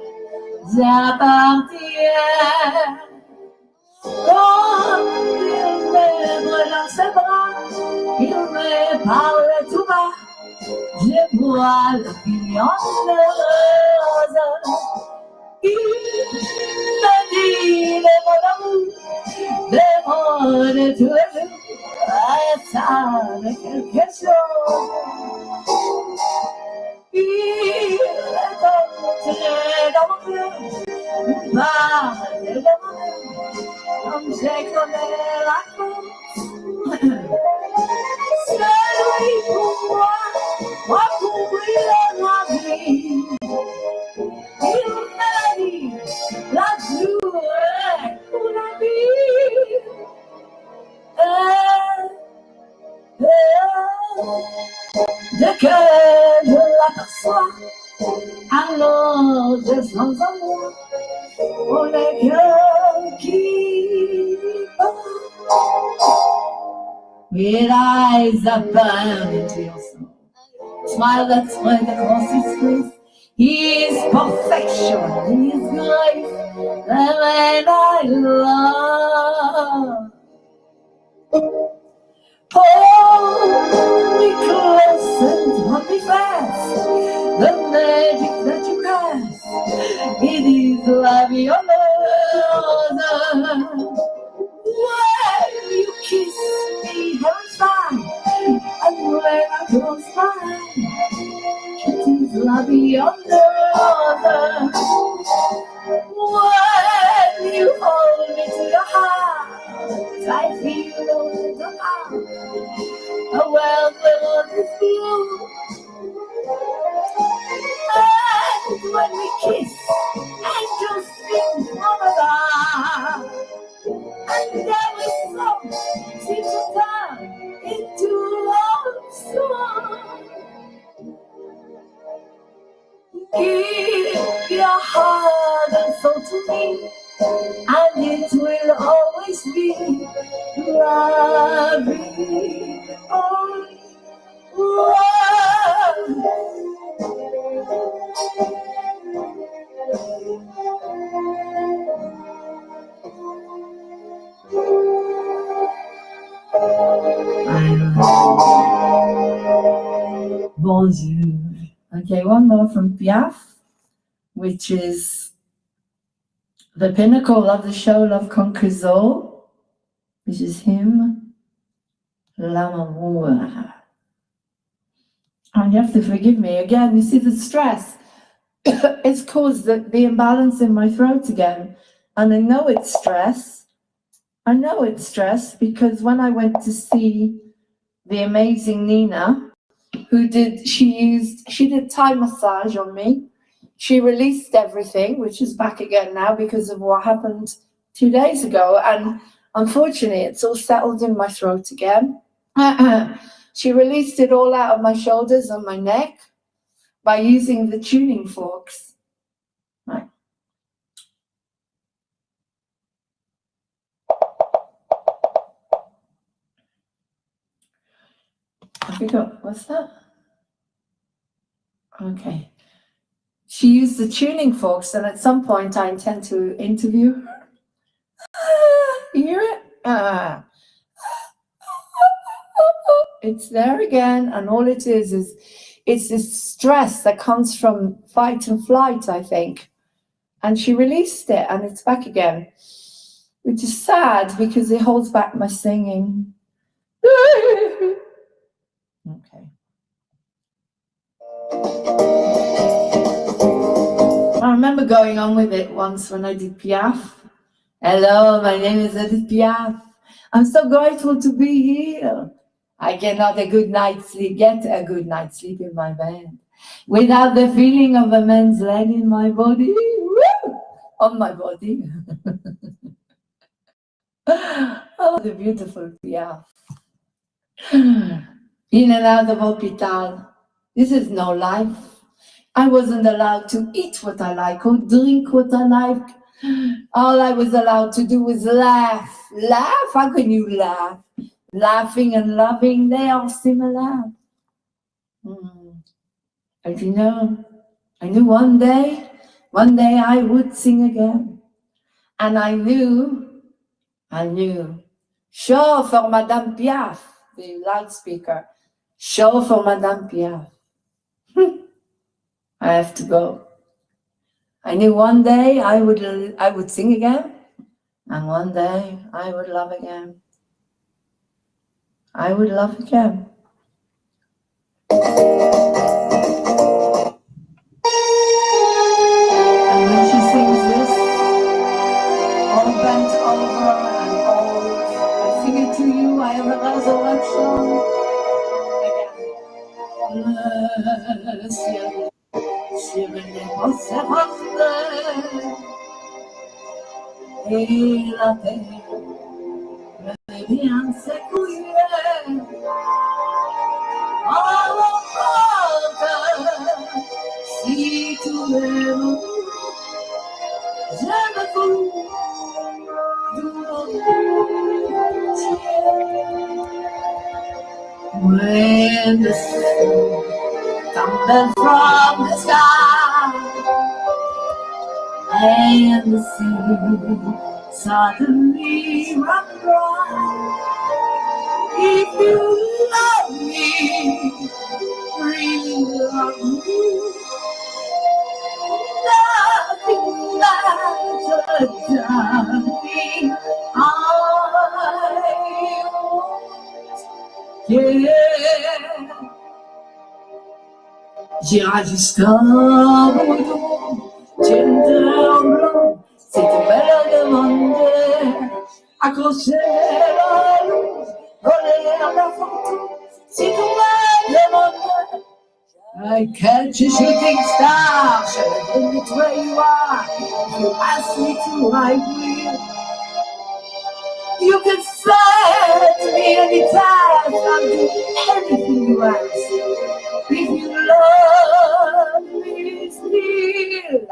j'appartiens. Quand il me dans ses bras, il me parle tout bas. Je vois l'opinion heureuse. Il me dit des mots d'amour, des mots de tous les jours. Ça de quelque chose. Il est entré dans mon cœur, il parle de moi, comme j'ai connu la cause. C'est lui pour moi pour briller ma vie. Il m'a dit la joie pour la vie. Dès que je l'aperçois, alors je sens en moi mon cœur qui with eyes that burn into your soul. Smile that spread across his face. He is perfection, he is grace, the man I love. Hold me close and hold me fast. The magic that you cast, it is love your mother. When you kiss me, heaven's fine, and when I close my eyes, it is love your mother. When you hold me to your heart, I feel over the heart. A world where love is blue. And when we kiss, angels sing forever. And then we song seems to turn into love song. Give your heart and soul to me, and it will always be loving on love. Bonjour. Okay, one more from Piaf, which is the pinnacle of the show Love Conquers All, which is him, L'amour. And you have to forgive me again. You see the stress. It's caused the imbalance in my throat again. And I know it's stress. I know it's stress because when I went to see the amazing Nina, she did Thai massage on me. She released everything, which is back again now because of what happened 2 days ago. And unfortunately, it's all settled in my throat again. She released it all out of my shoulders and my neck by using the tuning forks. Right. I forgot, what's that? Okay. She used the tuning forks, and at some point I intend to interview her. You hear it? It's there again, and all it is it's this stress that comes from fight and flight, I think. And she released it, and it's back again, which is sad because it holds back my singing. Okay. I remember going on with it once when I did Piaf. Hello, my name is Edith Piaf. I'm so grateful to be here. I cannot get a good night's sleep in my bed without the feeling of a man's leg in my body. Woo! On my body. Oh, the beautiful Piaf. In and out of hospital. This is no life. I wasn't allowed to eat what I like or drink what I like. All I was allowed to do was laugh. Laugh? How can you laugh? Laughing and loving, they are similar. And you know, I knew one day I would sing again. And I knew, show for Madame Piaf, the loudspeaker, show for Madame Piaf. I have to go. I knew one day I would sing again, and one day I would love again. I would love again. And when she sings this, all bent over and old, I sing it to you, I have a resurrection et la terre bien s'écouler à la porte. Si tu m'aimes, j'aime tout. when the sun tumbled from the sky and the sea suddenly ran dry. If you love me, really love me, nothing matters, darling. I won't care. J'irai jusqu'à Bordeaux, Gentleman, c'est une belle demande. Accrocher la loupe, voler la photo, si tu me demandes. I catch a shooting star, shining it where you are. If you ask me to, I will. You can say to me anytime, I'll do anything you ask. If you love me still,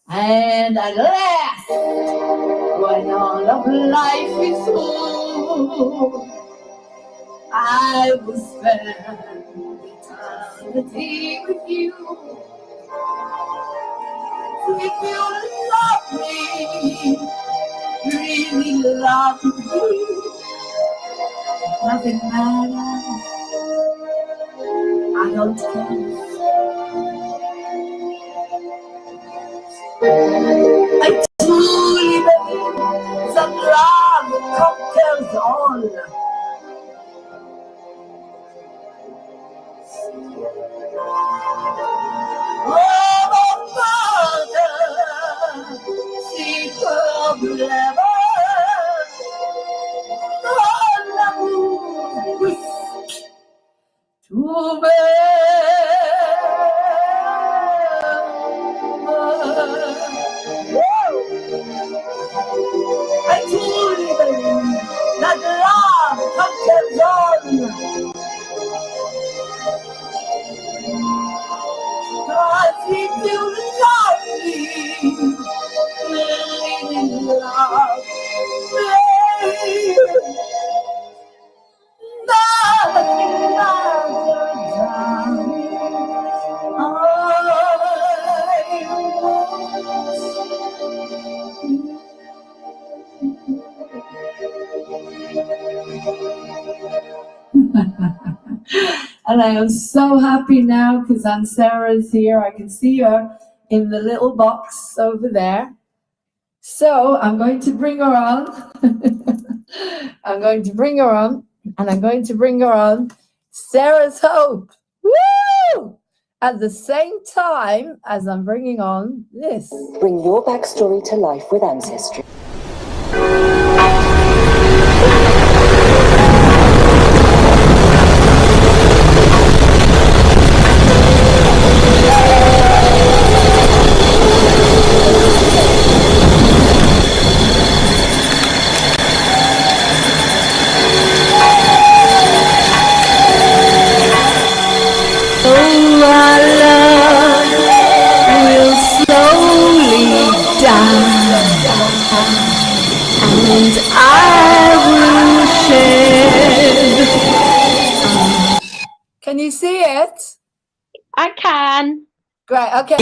and at last, when all of life is through, I will spend eternity with you. If you love me, really love me, nothing matters, I don't care. I truly believe that love conquers all. Oh, Father, si problème, oh, l'amour, oui, tout I truly believe that love conquers all. Cause if you love me, really love me, nothing matters, darling. And I am so happy now because Aunt Sarah is here. I can see her in the little box over there. So I'm going to bring her on. I'm going to bring her on, and I'm going to bring her on Sarah's Hope. Woo! At the same time as I'm bringing on this. Bring your backstory to life with Ancestry. And I will shed. Can you see it? I can. Great, okay.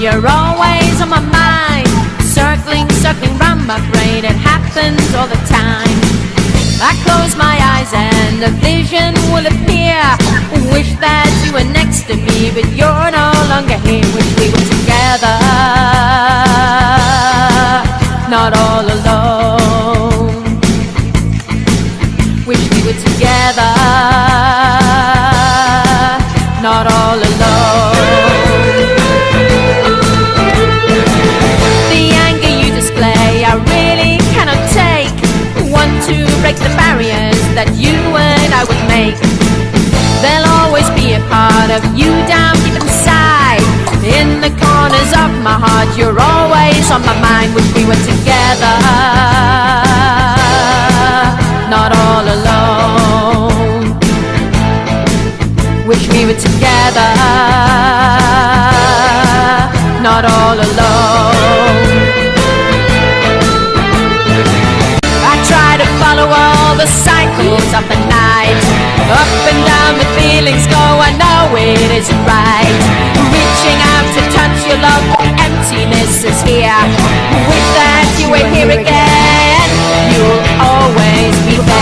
You're always on my mind, circling round my brain. It happens all the time. I close my eyes and a vision will appear. Wish that you were next to me, but you're no longer here. Wish we were together, not all alone. Wish we were together, not all alone. I really cannot take. Want to break the barriers that you and I would make. There'll always be a part of you down deep inside. In the corners of my heart, you're always on my mind. Wish we were together. together, not all alone. Wish we were together, not all alone. I try to follow all the cycles of the night, up and down the feelings go, I know it isn't right. Reaching out to touch your love, but emptiness is here. Wish that you were here again, you'll always be there.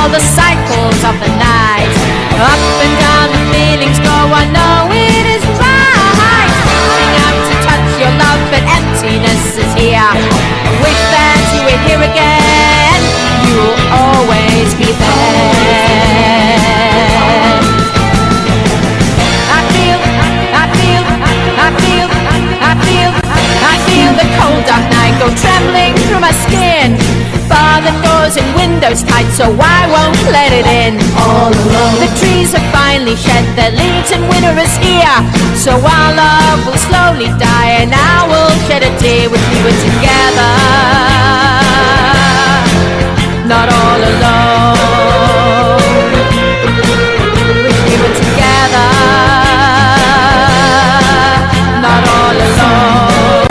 The cycles of the night, up and down the feelings go, I know it is right. Reaching out to touch your love, but emptiness is here. Wish that you were here again, you'll always be there. I feel the cold dark night go trembling through my skin. Barred doors and windows tight, so I won't let it in. All alone. The trees have finally shed their leaves and winter is here. So our love will slowly die and I will shed a tear. Wish we were together, not all alone. Wish we were together, not all alone.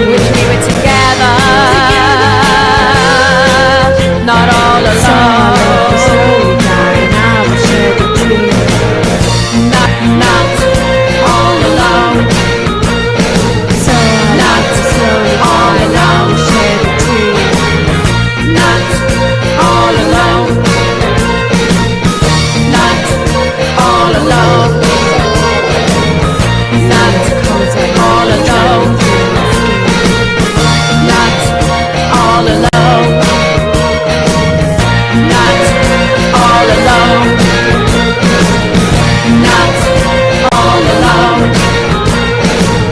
Wish we were together, not all alone. Not all alone. Not all alone. Not all alone. Not all alone. Not all alone. Not all alone. Not all alone. Not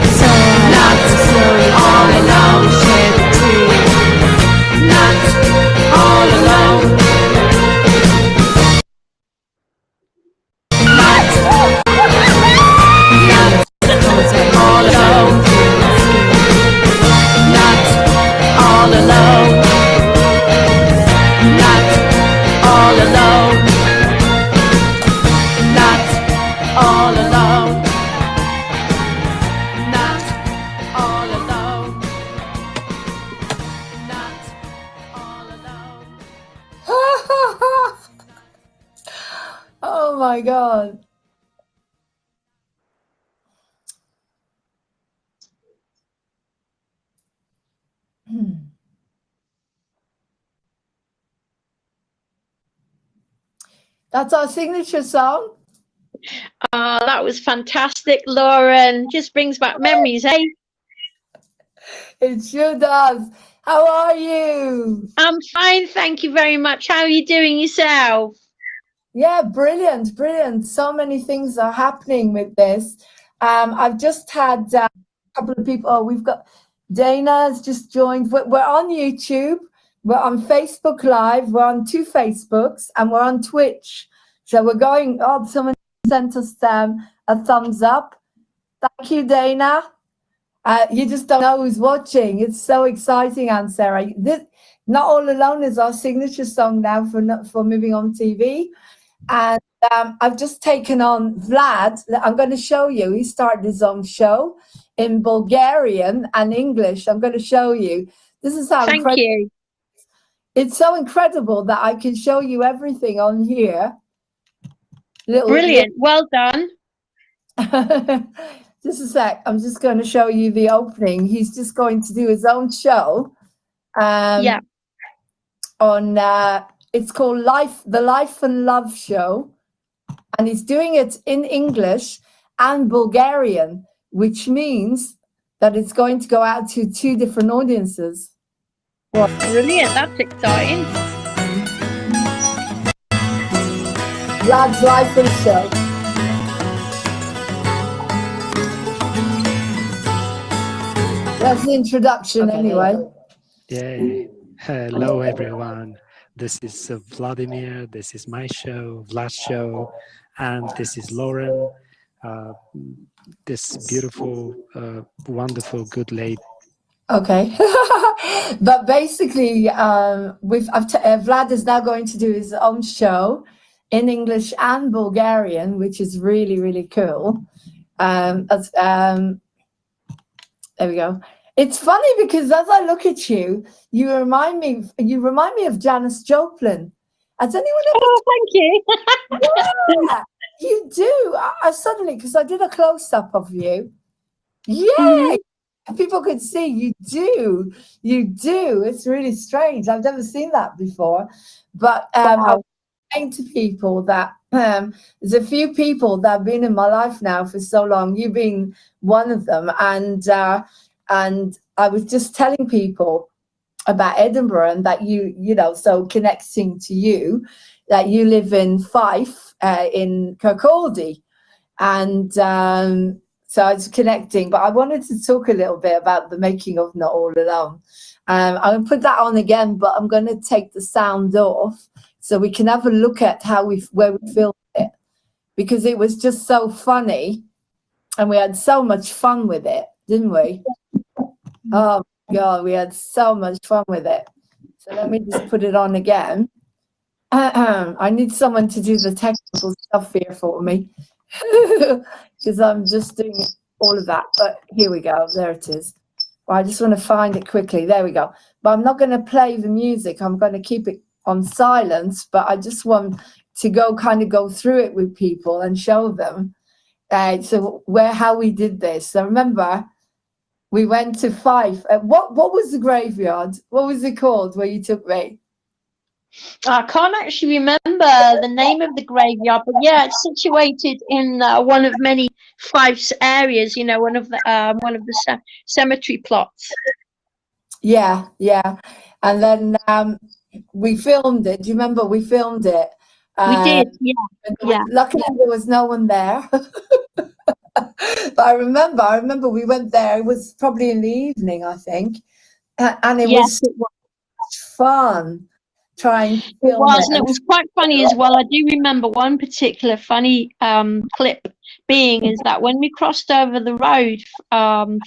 all alone. Not all alone. Not all alone. Not all alone. Not all alone. Not all alone. Not all alone. Not all alone. Not all alone. Oh my God. That's our signature song. Oh, that was fantastic, Lauren. Just brings back memories, eh? It sure does. How are you? I'm fine, thank you very much. How are you doing yourself? Yeah, brilliant, brilliant. So many things are happening with this. I've just had a couple of people. Oh, we've got Dana's just joined. We're on YouTube. We're on Facebook Live. We're on 2 Facebooks and we're on Twitch. So we're going. Oh, someone sent us a thumbs up. Thank you, Dana. You just don't know who's watching. It's so exciting, Aunt Sarah. This, Not All Alone is our signature song now for Moving On TV. And I've just taken on Vlad. I'm going to show you. He started his own show in Bulgarian and English. I'm going to show you. This is how Thank you. It's so incredible that I can show you everything on here. Brilliant. Well done. Just a sec. I'm just going to show you the opening. He's just going to do his own show. Yeah. On it's called The Life and Love Show, and he's doing it in English and Bulgarian, which means that it's going to go out to 2 different audiences. Well, brilliant. That's exciting. Vlad's live for the show. That's the introduction anyway. Yay. Hello, everyone. This is Vladimir. This is my show, Vlad's show. And this is Lauren, this beautiful, wonderful, good lady. Okay. But basically, Vlad is now going to do his own show in English and Bulgarian, which is really, really cool. There we go. It's funny because as I look at you, you remind me of Janis Joplin. Has anyone ever? Oh, thank you. Yeah, you do. I suddenly, because I did a close-up of you. Yeah, people could see you do. You do. It's really strange. I've never seen that before. But I was saying to people that there's a few people that have been in my life now for so long. You've been one of them, and I was just telling people about Edinburgh and that you know, so connecting to you, that you live in Fife, in Kirkcaldy, and so I was connecting. But I wanted to talk a little bit about the making of Not All Alone. I'm going to put that on again, but I'm going to take the sound off so we can have a look at where we filmed it, because it was just so funny, and we had so much fun with it, didn't we? Oh God, we had so much fun with it. So let me just put it on again. I need someone to do the technical stuff here for me, because I'm just doing all of that. But here we go. There it is. Well, I just want to find it quickly. There we go. But I'm not going to play the music. I'm going to keep it on silence. But I just want to go through it with people and show them. How we did this. So remember, we went to Fife. What was the graveyard? What was it called where you took me? I can't actually remember the name of the graveyard, but yeah, it's situated in one of many Fife's areas. You know, one of the cemetery plots. Yeah, and then we filmed it. Do you remember we filmed it? We did, yeah. Luckily, there was no one there. But I remember we went there. It was probably in the evening, I think, and it was fun trying to film it. And it was quite funny as well. I do remember one particular funny clip being is that when we crossed over the road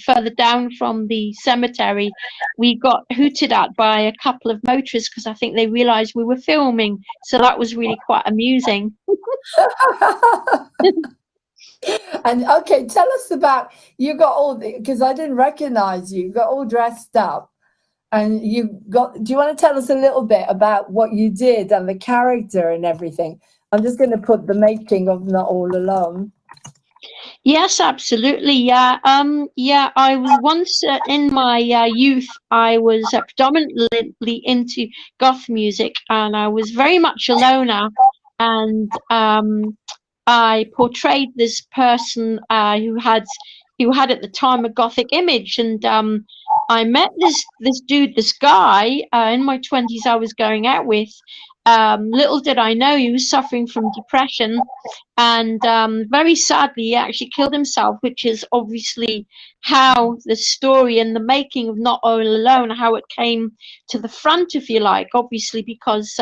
further down from the cemetery, we got hooted at by a couple of motorists because I think they realized we were filming. So that was really quite amusing. And okay, tell us about, you got all because I didn't recognize you. You got all dressed up, and do you want to tell us a little bit about what you did and the character and everything? I'm just going to put the making of Not All Alone. Yes, absolutely. Yeah. I was once in my youth, I was predominantly into goth music, and I was very much a loner, and I portrayed this person who had at the time a gothic image, and I met this guy in my 20s I was going out with. Little did I know he was suffering from depression, and very sadly he actually killed himself, which is obviously how the story and the making of Not All Alone, how it came to the front, if you like, obviously because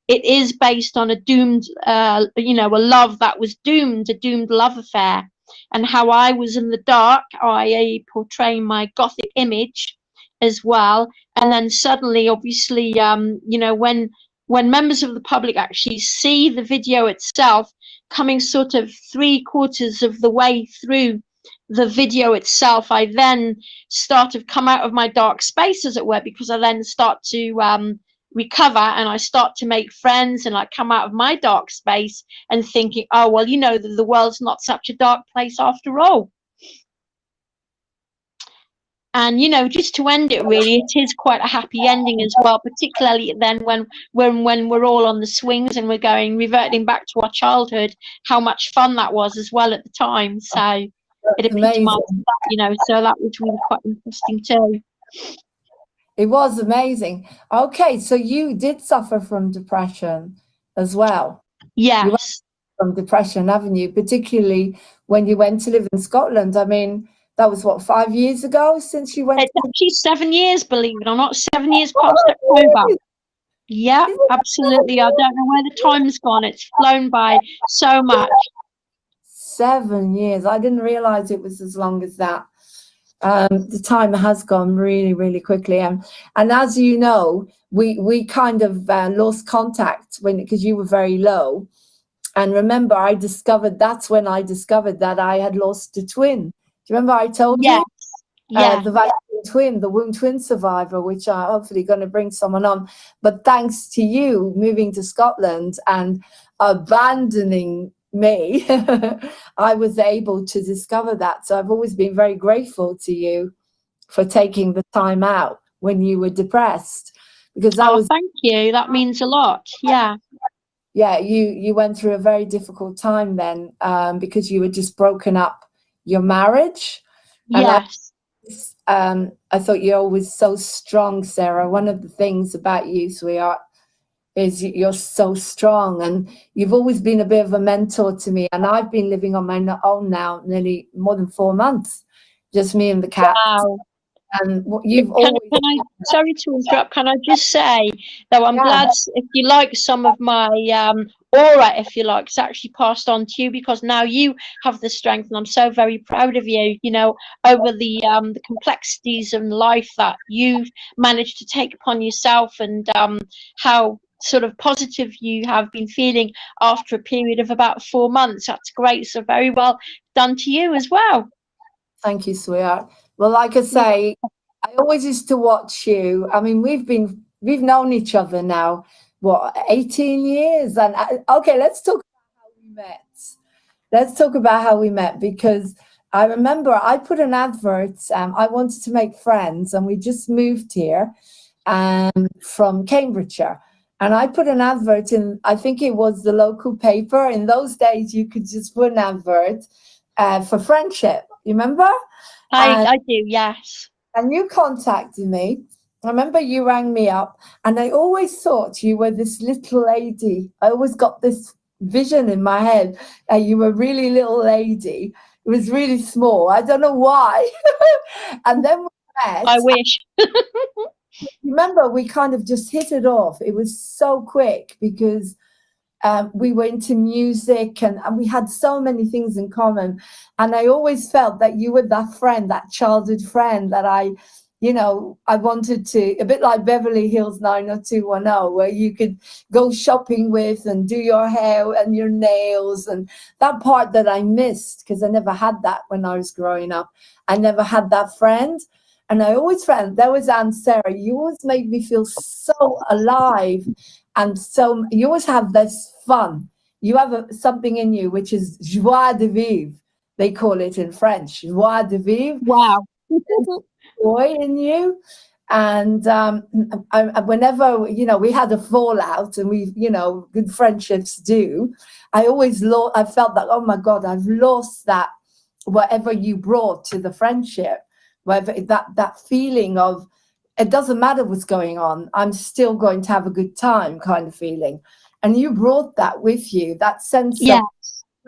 it is based on a doomed a love that was doomed, a doomed love affair, and how I was in the dark, I portray my gothic image as well. And then suddenly, obviously, when members of the public actually see the video itself, coming sort of 3/4 of the way through the video itself, I then start to come out of my dark space, as it were, because I then start to recover, and I start to make friends, and I come out of my dark space and thinking, oh, well, the world's not such a dark place after all. And just to end it, really, it is quite a happy ending as well, particularly then when we're all on the swings and we're reverting back to our childhood, how much fun that was as well at the time. So it epitomized that, you know, so that was really quite interesting too. It was amazing. Okay, so you did suffer from depression as well. You went Yes. from depression, haven't you? Particularly when you went to live in Scotland. I mean, that was what, 5 years ago since you went? It's actually 7 years, believe it or not, 7 years past October. Yeah, absolutely. I don't know where the time's gone. It's flown by so much. 7 years. I didn't realize it was as long as that. The time has gone really, really quickly. And as you know, we kind of lost contact because you were very low. And remember, that's when I discovered that I had lost a twin. Do you remember I told you? Yeah. The vaccine twin, the womb twin survivor, which I'm hopefully going to bring someone on. But thanks to you moving to Scotland and abandoning me, I was able to discover that. So I've always been very grateful to you for taking the time out when you were depressed, because that was. Thank you. That means a lot. Yeah. Yeah, you went through a very difficult time then, because you had just broken up your marriage. Yes. And I thought you're always so strong, Sarah. One of the things about you, sweetheart, is you're so strong, and you've always been a bit of a mentor to me. And I've been living on my own now nearly more than 4 months, just me and the cat. Wow. And you've always. Sorry to interrupt. Can I just say, though, I'm glad if you like some of my aura, if you like, it's actually passed on to you, because now you have the strength, and I'm so very proud of you. You know, over the complexities of life that you've managed to take upon yourself, and how sort of positive you have been feeling after a period of about 4 months. That's great. So very well done to you as well. Thank you, sweetheart. Well, like I say, I always used to watch you. I mean, we've known each other now, what, 18 years? And okay, let's talk about how we met. Let's talk about how we met, because I remember I put an advert. I wanted to make friends, and we just moved here from Cambridgeshire. And I put an advert in, I think it was the local paper. In those days, you could just put an advert for friendship. You remember? I do, yes. And you contacted me. I remember you rang me up, and I always thought you were this little lady. I always got this vision in my head that you were a really little lady. It was really small. I don't know why. And then we met. I wish. Remember, we kind of just hit it off. It was so quick because we were into music, and we had so many things in common. And I always felt that you were that friend, that childhood friend that I wanted to, a bit like Beverly Hills 90210, where you could go shopping with and do your hair and your nails, and that part that I missed because I never had that when I was growing up. I never had that friend. And I always felt, there was Aunt Sarah, you always made me feel so alive. And so you always have this fun. You have something in you, which is joie de vivre. They call it in French, joie de vivre. Wow. Joy in you. And whenever, we had a fallout, and we, good friendships do, I felt that, oh my God, I've lost that, whatever you brought to the friendship, whatever that feeling of, it doesn't matter what's going on, I'm still going to have a good time kind of feeling. And you brought that with you, that sense of no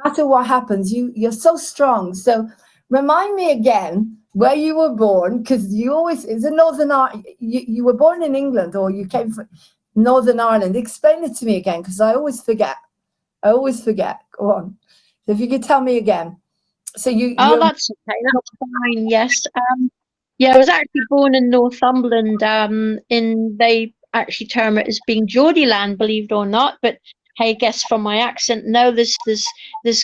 matter what happens, you're so strong. So remind me again where you were born, because you always, is it Northern Ireland? You were born in England, or you came from Northern Ireland? Explain it to me again, because I always forget. Go on. So if you could tell me again. So that's okay, that's fine. Yes. I was actually born in Northumberland. They actually term it as being Geordie land, believe it or not. But hey, guess from my accent, no, this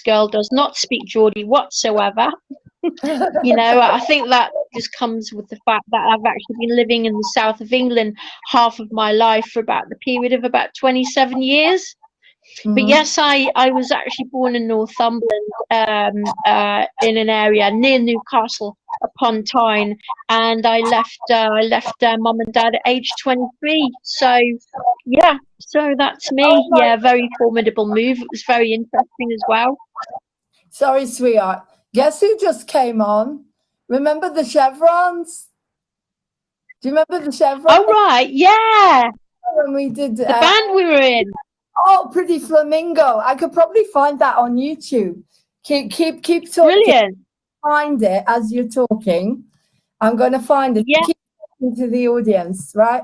girl does not speak Geordie whatsoever. I think that just comes with the fact that I've actually been living in the south of England half of my life for about the period of about 27 years. But yes, I was actually born in Northumberland, in an area near Newcastle upon Tyne, and I left mum and dad at age 23. So that's me. Yeah, very formidable move. It was very interesting as well. Sorry, sweetheart. Guess who just came on? Remember the chevrons? Do you remember the chevrons? Oh, right. Yeah. When we did The band we were in. Oh, Pretty Flamingo. I could probably find that on YouTube. Keep talking. Brilliant. Find it as you're talking. I'm going to find it. Yeah. Keep talking to the audience, right?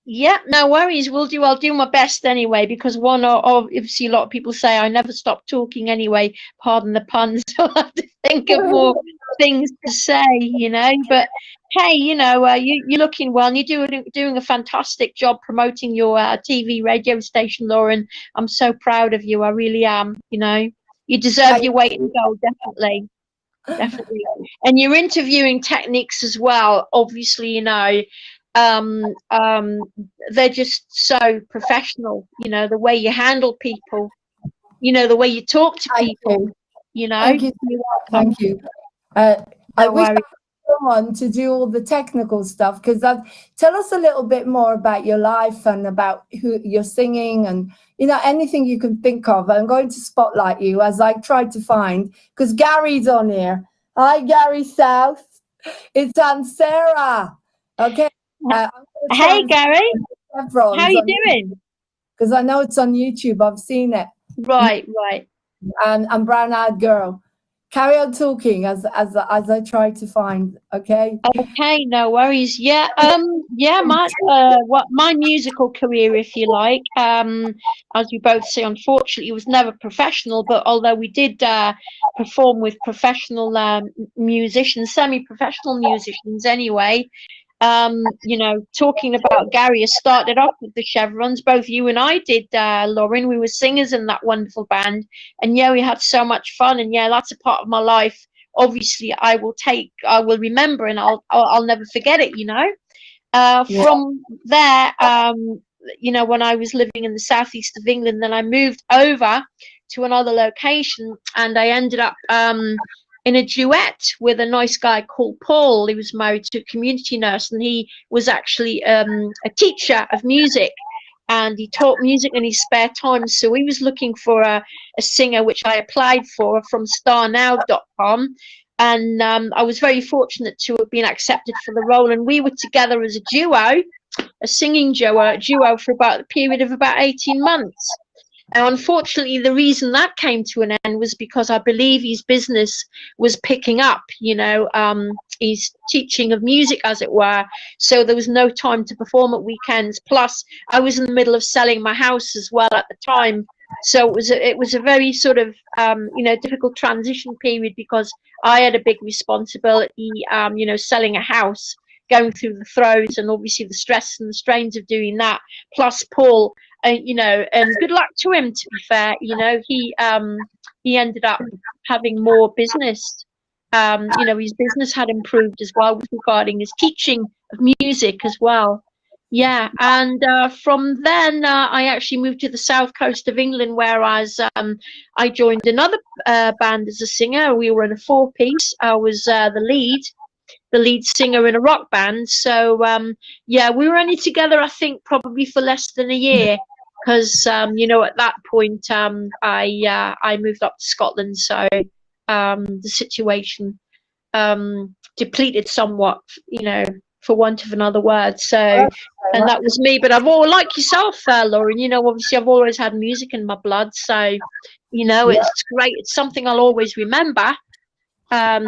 Yeah, no worries. I'll do my best anyway, because obviously a lot of people say I never stop talking anyway, pardon the pun, so I have to think of more things to say, you know. But hey, you're looking well, and you're doing a fantastic job promoting your TV radio station, Lauren. I'm so proud of you. I really am, You deserve your weight in gold, definitely. Definitely. And your interviewing techniques as well, obviously, they're just so professional, the way you handle people, the way you talk to people, Thank you. Thank you. I wish I had someone to do all the technical stuff, because tell us a little bit more about your life and about who you're singing, and anything you can think of. I'm going to spotlight you as I try to find, because Gary's on here. Hi, Gary South. It's Aunt Sarah. Okay. Hey, Gary. How you doing? Because I know it's on YouTube. I've seen it. Right. And Brown Eyed Girl. Carry on talking as I try to find. Okay. Okay, no worries. Yeah. My musical career, if you like, as we both say, unfortunately, was never professional. But although we did perform with professional musicians, semi-professional musicians, anyway. Talking about Gary, I started off with the Chevrons. Both you and I did, Lauren. We were singers in that wonderful band, and we had so much fun. And that's a part of my life. Obviously, I will remember, and I'll never forget it. From there, when I was living in the southeast of England, then I moved over to another location, and I ended up in a duet with a nice guy called Paul. He was married to a community nurse, and he was actually a teacher of music, and he taught music in his spare time. So he was looking for a singer, which I applied for from starnow.com. And I was very fortunate to have been accepted for the role. And we were together as a duo, a singing duo for about a period of about 18 months. And unfortunately, the reason that came to an end was because I believe his business was picking up, his teaching of music, as it were. So there was no time to perform at weekends. Plus, I was in the middle of selling my house as well at the time. So it was a very sort of, difficult transition period, because I had a big responsibility, selling a house, going through the throes, and obviously the stress and the strains of doing that. Plus Paul, and good luck to him, to be fair. He ended up having more business. His business had improved as well regarding his teaching of music as well. Yeah, and from then I actually moved to the south coast of England, whereas I joined another band as a singer. We were in a 4-piece. I was the lead singer in a rock band. So we were only together, I think, probably for less than a year, because at that point I moved up to Scotland, so the situation depleted somewhat, for want of another word. So, and that was me. But I've always, like yourself, Lauren, obviously I've always had music in my blood. So, it's great. It's something I'll always remember. And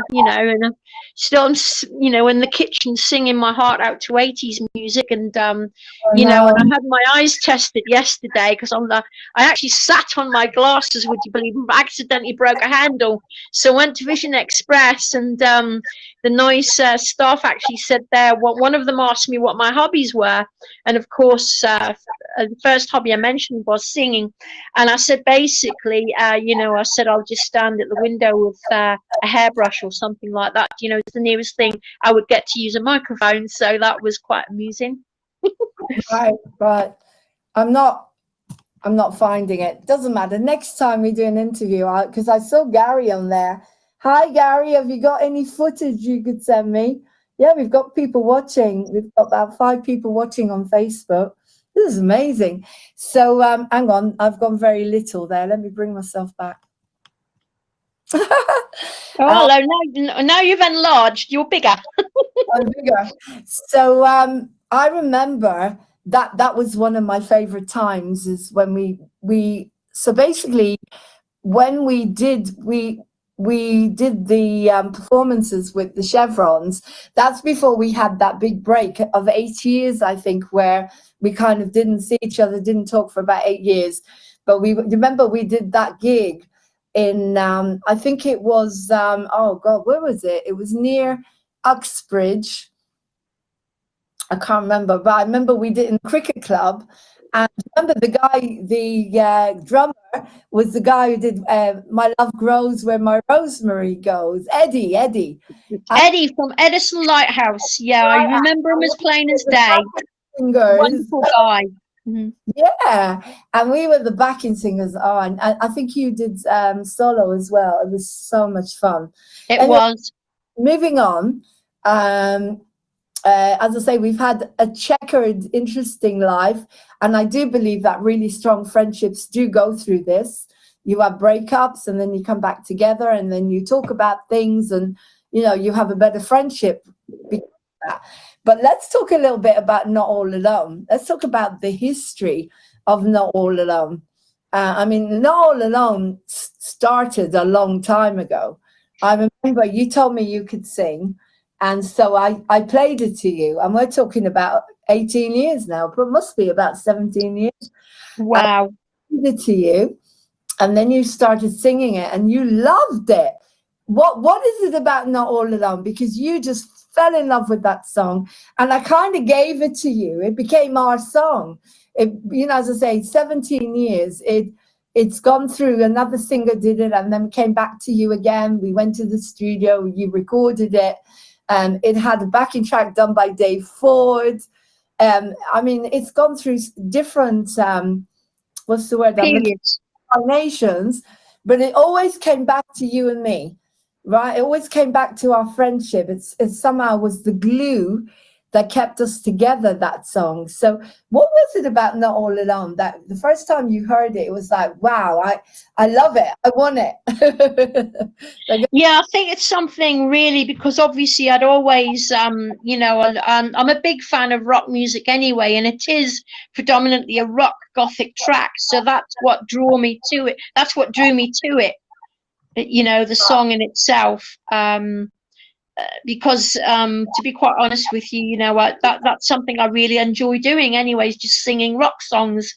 still, in the kitchen singing my heart out to 80s music. And, and I had my eyes tested yesterday, because I actually sat on my glasses, would you believe, and accidentally broke a handle. So I went to Vision Express, and the nice staff actually said there, one of them asked me what my hobbies were. And of course, the first hobby I mentioned was singing. And I said, basically, I said, I'll just stand at the window with a hairbrush or something like that. It's the nearest thing I would get to use a microphone. So that was quite amusing. Right. I'm not finding it. Doesn't matter. Next time we do an interview, because I saw Gary on there. Hi, Gary. Have you got any footage you could send me? Yeah, we've got people watching. We've got about 5 people watching on Facebook. This is amazing. So hang on. I've gone very little there. Let me bring myself back. Oh, hello. Now you've enlarged. You're bigger. I'm bigger. So I remember that was one of my favorite times, is when we so basically when we did the performances with the Chevrons. That's before we had that big break of 8 years, I think, where we kind of didn't see each other, didn't talk for about 8 years. But we remember we did that gig in I think it was oh God, where was it? It was near Uxbridge. I can't remember, but I remember we did in the cricket club. And remember the guy, the drummer was the guy who did My Love Grows Where My Rosemary Goes. Eddie. Eddie from Edison Lighthouse. Yeah, I remember him as plain as day. Singers. Wonderful guy. Mhm. Yeah, and we were the backing singers. Oh, and I think you did solo as well. It was so much fun. It Anyway, was. moving on. As I say, we've had a checkered, interesting life, and I do believe that really strong friendships do go through this. You have breakups, and then you come back together, and then you talk about things, and you have a better friendship because of that. But let's talk a little bit about Not All Alone. Let's talk about the history of Not All Alone. I mean, Not All Alone started a long time ago. I remember you told me you could sing. And so I played it to you, and we're talking about 18 years now, but it must be about 17 years. Wow. I played it to you, and then you started singing it, and you loved it. What is it about Not All Alone? Because you just fell in love with that song, and I kind of gave it to you. It became our song. As I say, 17 years. It's gone through. Another singer did it, and then came back to you again. We went to the studio. You recorded it. It had a backing track done by Dave Ford. I mean, it's gone through different, what's the word? Periods. Nations, but it always came back to you and me, right? It always came back to our friendship. It somehow was the glue that kept us together, that song. So what was it about Not All Alone that the first time you heard it, it was like, wow, I love it. I want it. Yeah, I think it's something really, because obviously I'd always, I'm a big fan of rock music anyway, and it is predominantly a rock gothic track. So that's what drew me to it. That's what drew me to it. The song in itself. Because to be quite honest with you, that's something I really enjoy doing anyways, just singing rock songs.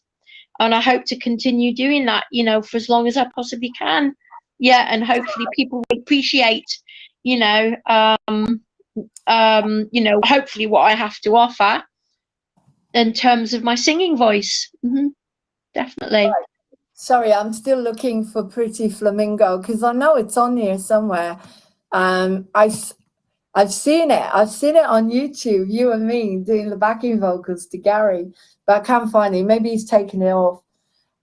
And I hope to continue doing that, for as long as I possibly can. Yeah, and hopefully people will appreciate, hopefully what I have to offer in terms of my singing voice. Definitely. Sorry, I'm still looking for Pretty Flamingo because I know it's on here somewhere. I've seen it. I've seen it on YouTube, you and me doing the backing vocals to Gary, but I can't find it. Maybe he's taken it off.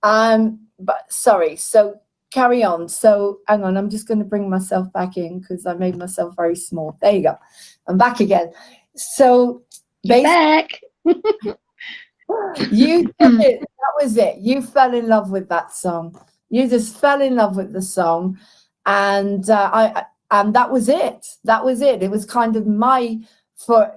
But sorry, so carry on. So hang on, I'm just going to bring myself back in because I made myself very small. There you go. I'm back again. So back. You did it. That was it. You fell in love with that song. You just fell in love with the song, and that was it. That was it. It was kind of for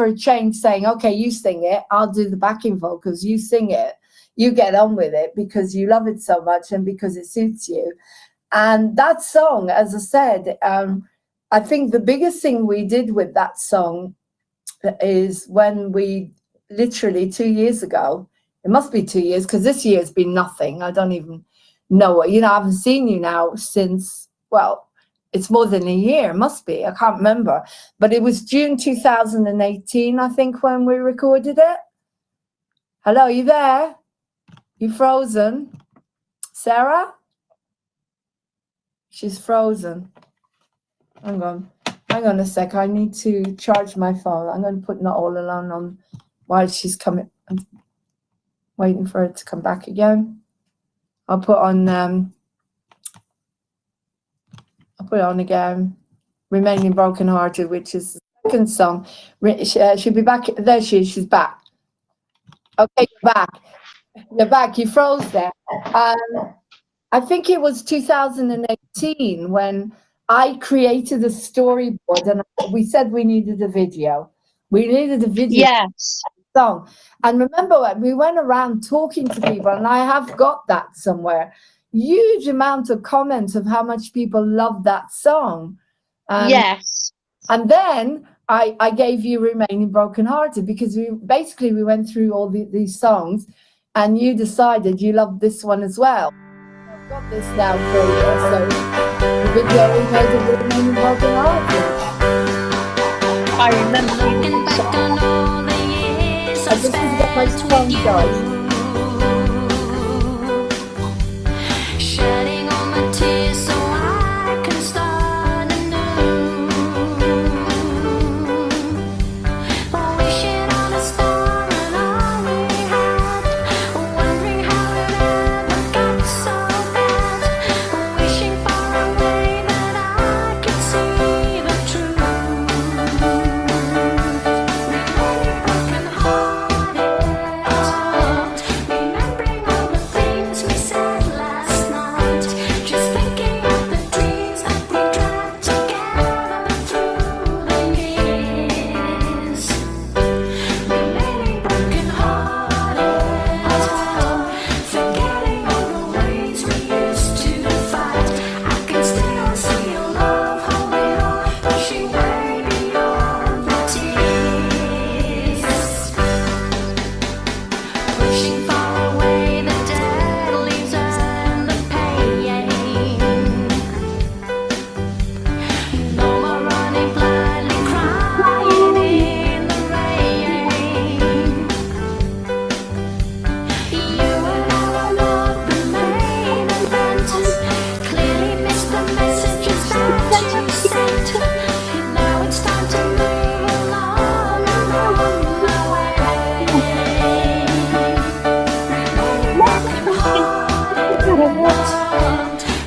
a change, saying, okay, you sing it, I'll do the backing vocals, you sing it, you get on with it because you love it so much and because it suits you. And that song, as I said, I think the biggest thing we did with that song is when we literally 2 years ago, it must be 2 years because this year has been nothing. I don't even know what, I haven't seen you now since, well, it's more than a year, must be. I can't remember. But it was June 2018, I think, when we recorded it. Hello, you there? You frozen? Sarah? She's frozen. Hang on a sec. I need to charge my phone. I'm going to put Not All Alone on while she's coming. I'm waiting for her to come back again. I'll put on again, Remaining Brokenhearted, which is the second song. She'll be back. There she is. She's back. Okay, you're back. You're back. You froze there. I think it was 2018 2015 when I created a storyboard, and we said we needed a video. We needed a video Yes. song. And remember when we went around talking to people, and I have got that somewhere. Huge amount of comments of how much people love that song. Yes. And then I gave you Remaining Brokenhearted, because we went through all these songs, and you decided you loved this one as well. I've got this now for you. So the video we made of Remaining Brokenhearted. I remember Looking the back song. on all the years I And this is what my spent song with does. you, shedding all my tears so I can start anew. Wishing on a star and all we had, wondering how it ever got so bad, wishing for a way that I could see the truth. Remembering all the things we said last night, just thinking of the dreams that we dreamt together through the years. Remaining broken-hearted, forgetting all the ways we used to fight. I can still see your love holding on, pushing way beyond the tears. Pushing far away the dead leaves and the pain. No more running blindly, crying in the rain. You and our love remain unbent. Clearly missed the messages that you sent. Now it's time to move along our way.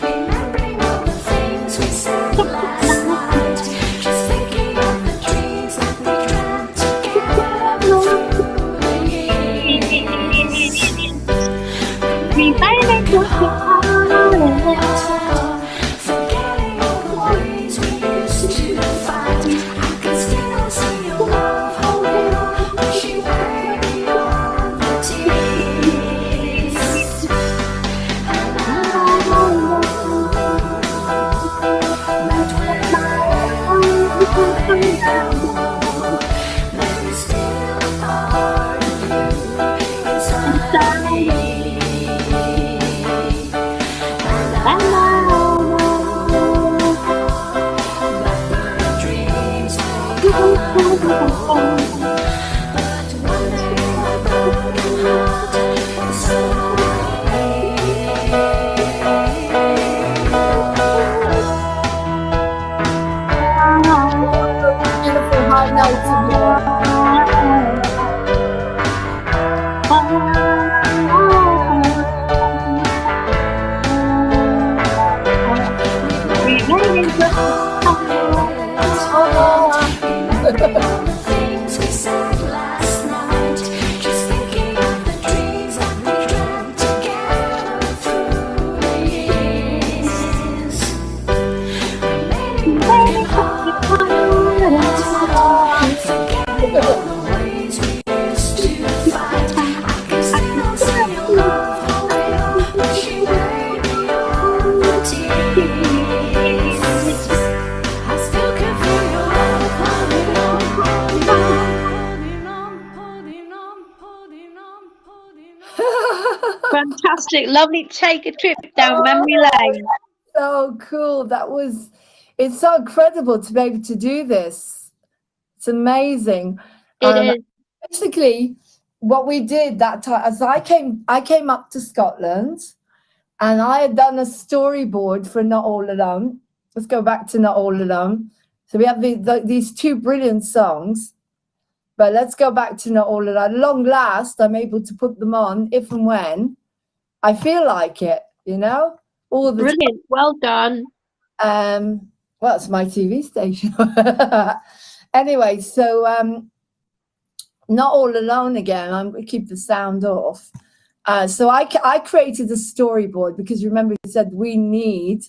Remembering all the things we said last night, just thinking of the dreams that we dreamt together through the years. Remaining brokenhearted. Forgetting all the ways we used to fight. I can still see your love holding on, pushing way beyond the tears. And I know that wherever I go, there is still a part of you inside me. And I know that my dreams may come and go, but one day my broken heart will slowly. Beautiful high notes of yours. Remaining Remembering all the things we said last night, just thinking of the dreams that we dreamt together through the years. Remaining broken-hearted, forgetting all the ways we used to fight. I can still see your love holding on, pushing way beyond the tears. I still can feel your love holding on, holding on, holding on, holding on, holding on. fantastic. Lovely to take a trip down memory lane. So cool. It's so incredible to be able to do this. It's amazing. It is. Basically, what we did that time, as I came up to Scotland, and I had done a storyboard for Not All Alone. Let's go back to Not All Alone. So we have these two brilliant songs, but let's go back to Not All Alone. At long last, I'm able to put them on if and when I feel like it, all the Brilliant. Well done. well, it's my TV station. Anyway, so Not All Alone again. I'm going to keep the sound off. So I created a storyboard because remember, we said we need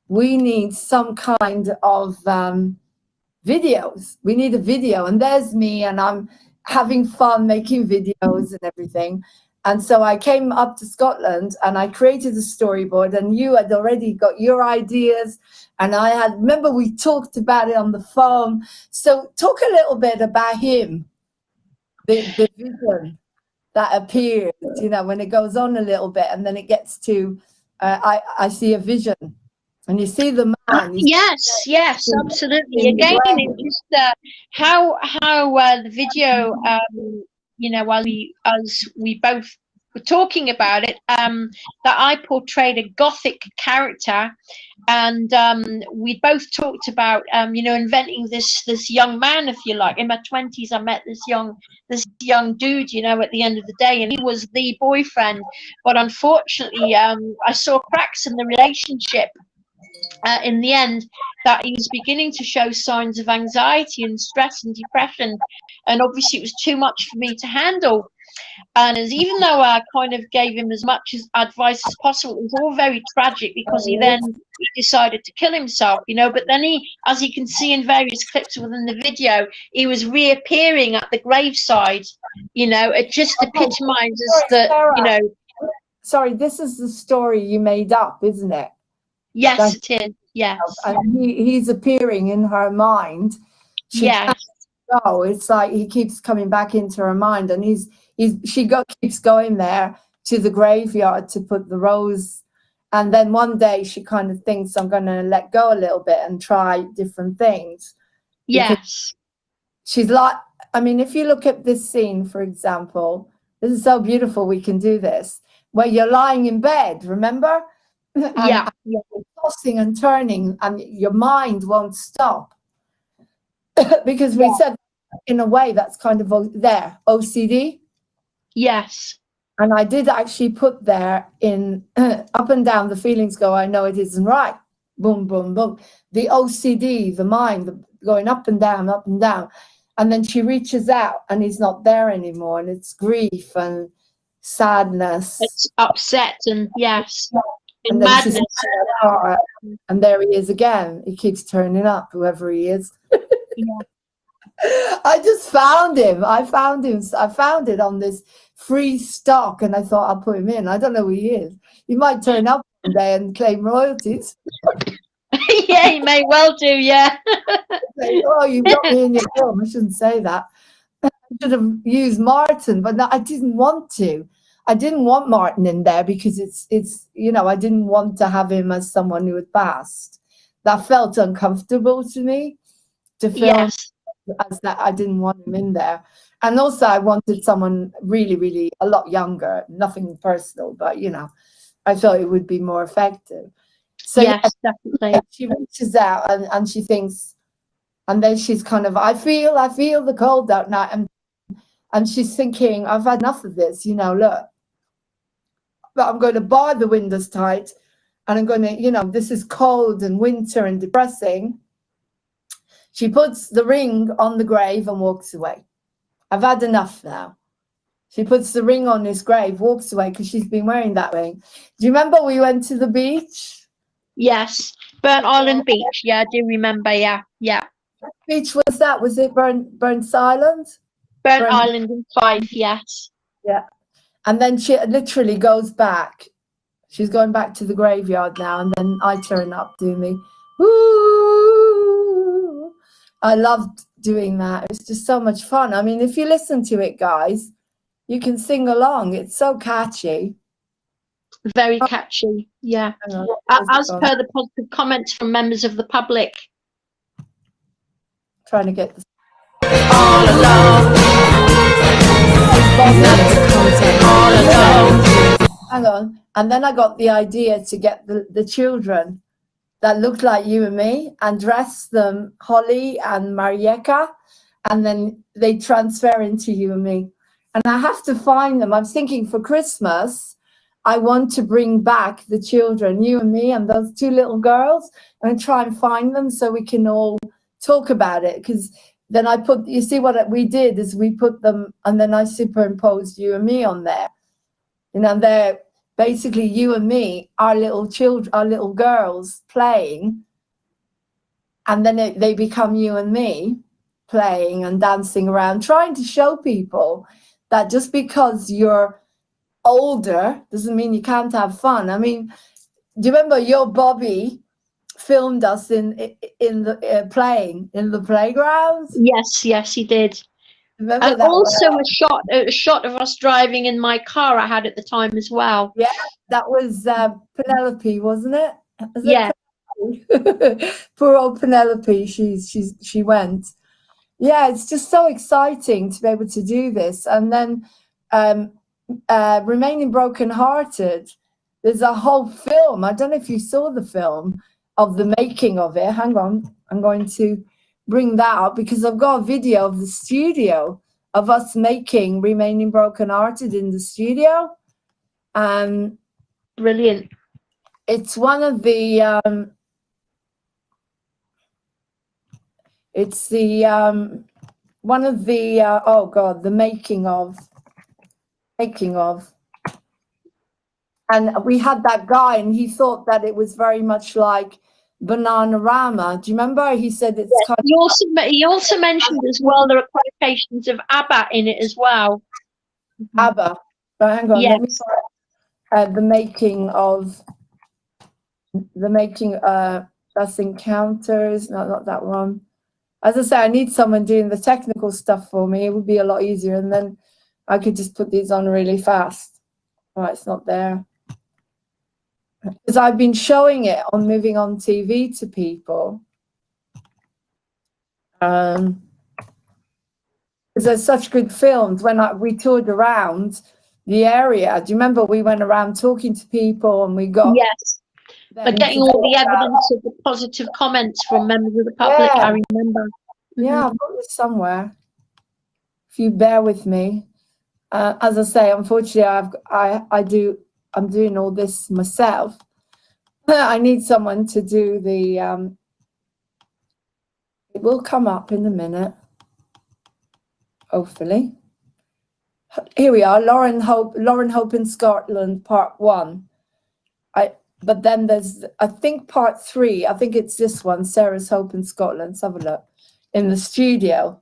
we need some kind of videos. We need a video, and there's me, and I'm having fun making videos and everything. And so I came up to Scotland and I created a storyboard, and you had already got your ideas, and I had, remember we talked about it on the phone. So talk a little bit about him, the vision that appears, you know, when it goes on a little bit and then it gets to, I see a vision. And you see the man. Yes, absolutely. Again, it's just how the video, you know, as we both were talking about it, that I portrayed a gothic character, and we both talked about, you know, inventing this young man, if you like. In my 20s, I met this young dude, you know, at the end of the day, and he was the boyfriend. But unfortunately, I saw cracks in the relationship. In the end, that he was beginning to show signs of anxiety and stress and depression, and obviously it was too much for me to handle. And even though I kind of gave him as much advice as possible, it was all very tragic, because he decided to kill himself, you know. But then he, as you can see in various clips within the video, he was reappearing at the graveside, you know. It just epitomizes that, you know. Sorry, this is the story you made up, isn't it? Yes, it is. Yes. And he's appearing in her mind. Yes. Oh, it's like he keeps coming back into her mind, and keeps going there to the graveyard to put the rose. And then one day she kind of thinks, I'm going to let go a little bit and try different things. Yes. She's like, I mean, if you look at this scene, for example, this is so beautiful. We can do this where you're lying in bed, remember? And you're tossing and turning, and your mind won't stop. Because we said, in a way, that's kind of there, OCD. Yes. And I did actually put there in up and down, the feelings go, I know it isn't right. Boom, boom, boom. The OCD, the mind going up and down, up and down. And then she reaches out and he's not there anymore. And it's grief and sadness. It's upset and yes. And then madness. And there he is again. He keeps turning up, whoever he is. Yeah. I just found him. I found it on this free stock, and I thought I'll put him in. I don't know who he is. He might turn up one day and claim royalties. Yeah, he may well do, yeah. Say, oh, you've got me in your film. I shouldn't say that. I should have used Martin, but no, I didn't want to. I didn't want Martin in there because it's you know, I didn't want to have him as someone who had passed. That felt uncomfortable to me to film as that. I didn't want him in there. And also I wanted someone really, really a lot younger, nothing personal, but you know, I thought it would be more effective. So yes, definitely. She reaches out and she thinks, and then she's kind of, I feel the cold out now. And she's thinking, I've had enough of this, you know, look. But I'm going to bar the windows tight, and I'm going to, you know, this is cold and winter and depressing. She puts the ring on the grave and walks away. I've had enough now. She puts the ring on his grave, walks away, because she's been wearing that ring. Do you remember we went to the beach? Yes, Burnt Island Beach. Yeah, I do remember. Yeah. What beach was that? Was it Burnt Island? Burnt Island in Fife. Yes. Yeah. And then she literally goes back. She's going back to the graveyard now, and then I turn up, do me. Woo! I loved doing that. It was just so much fun. I mean, if you listen to it, guys, you can sing along. It's so catchy. Very catchy, yeah. As per the positive comments from members of the public. Trying to get this. All alone. All alone. Hang on. And then I got the idea to get the children that looked like you and me and dress them, Holly and Marieka, and then they transfer into you and me. And I have to find them. I'm thinking for Christmas, I want to bring back the children, you and me and those two little girls, and try and find them so we can all talk about it. Because then I put, you see what we did is we put them, and then I superimposed you and me on there. You know, basically you and me, our little children, our little girls playing, and then they become you and me playing and dancing around, trying to show people that just because you're older doesn't mean you can't have fun. I mean, do you remember your Bobby filmed us in the playing in the playground? Yes, he did. Remember And that also one? a shot of us driving in my car I had at the time as well. Yeah, that was Penelope, wasn't it? Was Yeah. it poor old Penelope? She went. Yeah, it's just so exciting to be able to do this. And then remaining broken-hearted, there's a whole film. I don't know if you saw the film of the making of it. Hang on, I'm going to bring that up because I've got a video of the studio of us making Remaining Broken-hearted in the studio. Brilliant. It's one of the it's the one of the oh god, the making of, and we had that guy and he thought that it was very much like Bananarama. Do you remember? He said it's Yes. kind He also mentioned as well there are quotations of ABBA in it as well. of ABBA. But hang on, let me Yes. the making that's Encounters. No, not that one. As I say, I need someone doing the technical stuff for me. It would be a lot easier, and then I could just put these on really fast. Oh, it's not there. Because I've been showing it on Moving On TV to people. Because there's such good films. When we toured around the area, do you remember we went around talking to people and we got... Yes. But getting all the evidence of the positive comments from members of the public, Yeah. I remember. Yeah, I've got this somewhere. If you bear with me. As I say, unfortunately, I'm doing all this myself. I need someone to do the, it will come up in a minute, hopefully. Here we are, Lauren Hope in Scotland, part 1. But then there's, I think, part 3, I think it's this one, Sarah's Hope in Scotland. Let's have a look in the studio,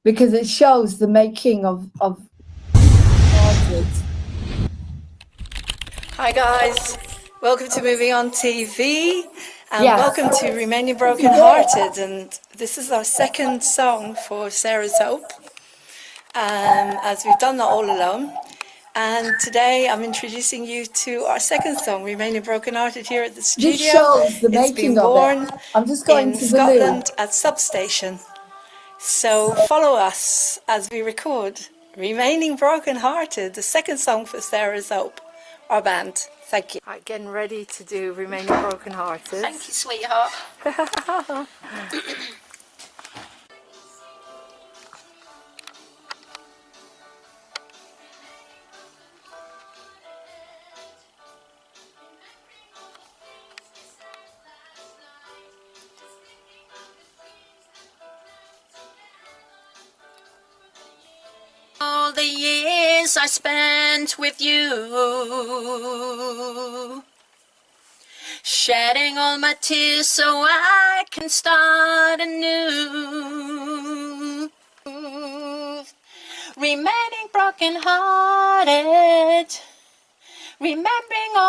because it shows the making of Hi guys, welcome to Moving On TV and Yes. welcome to Remaining Broken Hearted, and this is our second song for Sarah's Hope, as we've done that all alone. And today I'm introducing you to our second song, Remaining Broken Hearted, here at the studio. This shows the It's making been of born it. I'm just going in to the loo. Scotland at Substation. So follow us as we record Remaining Broken Hearted, the second song for Sarah's Hope, our band. Thank you. Right, getting ready to do Remaining Broken Hearted. Thank you, sweetheart. All the years I spent with you, shedding all my tears so I can start anew, remaining broken hearted, remembering all.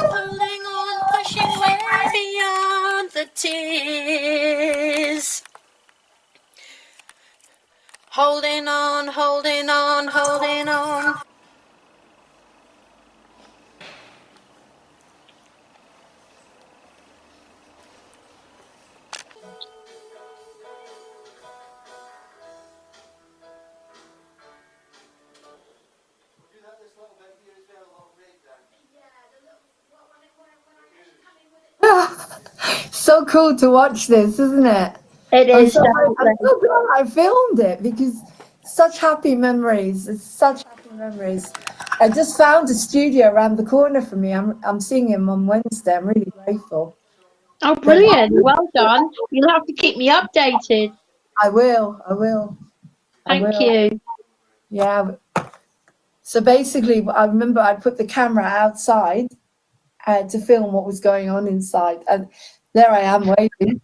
Holding on, pushing way beyond the tears. Holding on, holding on, holding on. So cool to watch this, isn't it? It I'm is. so glad I filmed it because such happy memories. It's such happy memories. I just found a studio around the corner from me. I'm seeing him on Wednesday. I'm really grateful. Oh, brilliant. Well done. You'll have to keep me updated. I will. I will. Thank you. Yeah. So basically, I remember I put the camera outside to film what was going on inside. And there I am waiting.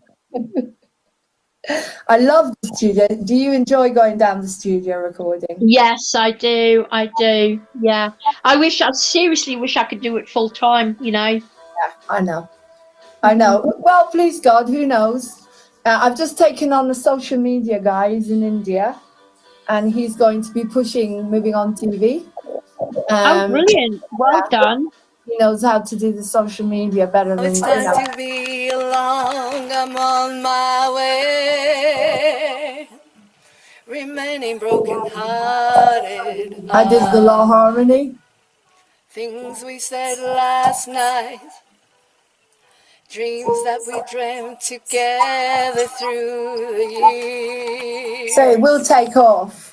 I love the studio. Do you enjoy going down the studio recording? Yes, I do. I do. Yeah. I seriously wish I could do it full time, you know. Yeah, I know. I know. Well, please God, who knows? I've just taken on the social media guy. He's in India, and he's going to be pushing Moving On TV. Oh, brilliant. Well done. He knows how to do the social media better than It's time to be along, I'm on my way. Remaining broken hearted. I did the low harmony. Things we said last night. Dreams that we dreamt together through the years. So it will take off.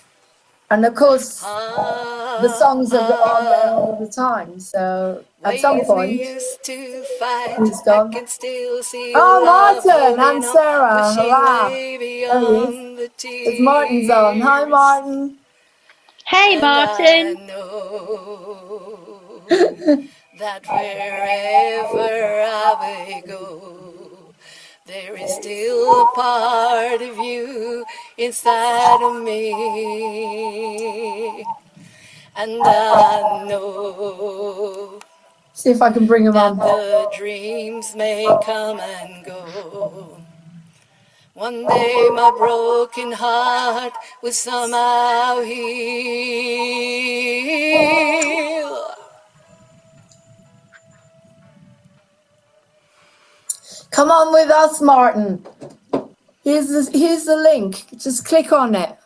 And of course, the songs are on there all the time. So at some point, used to fight, he's gone. I can still see Oh, Martin and Sarah. Hurrah. There he is. It's Martin's on. Hi, Martin. Hey, Martin. I know that wherever I may go, there is still a part of you inside of me. And I know. See if I can bring him on. The dreams may come and go. One day my broken heart will somehow heal. Come on with us, Martin. Here's the link. Just click on it.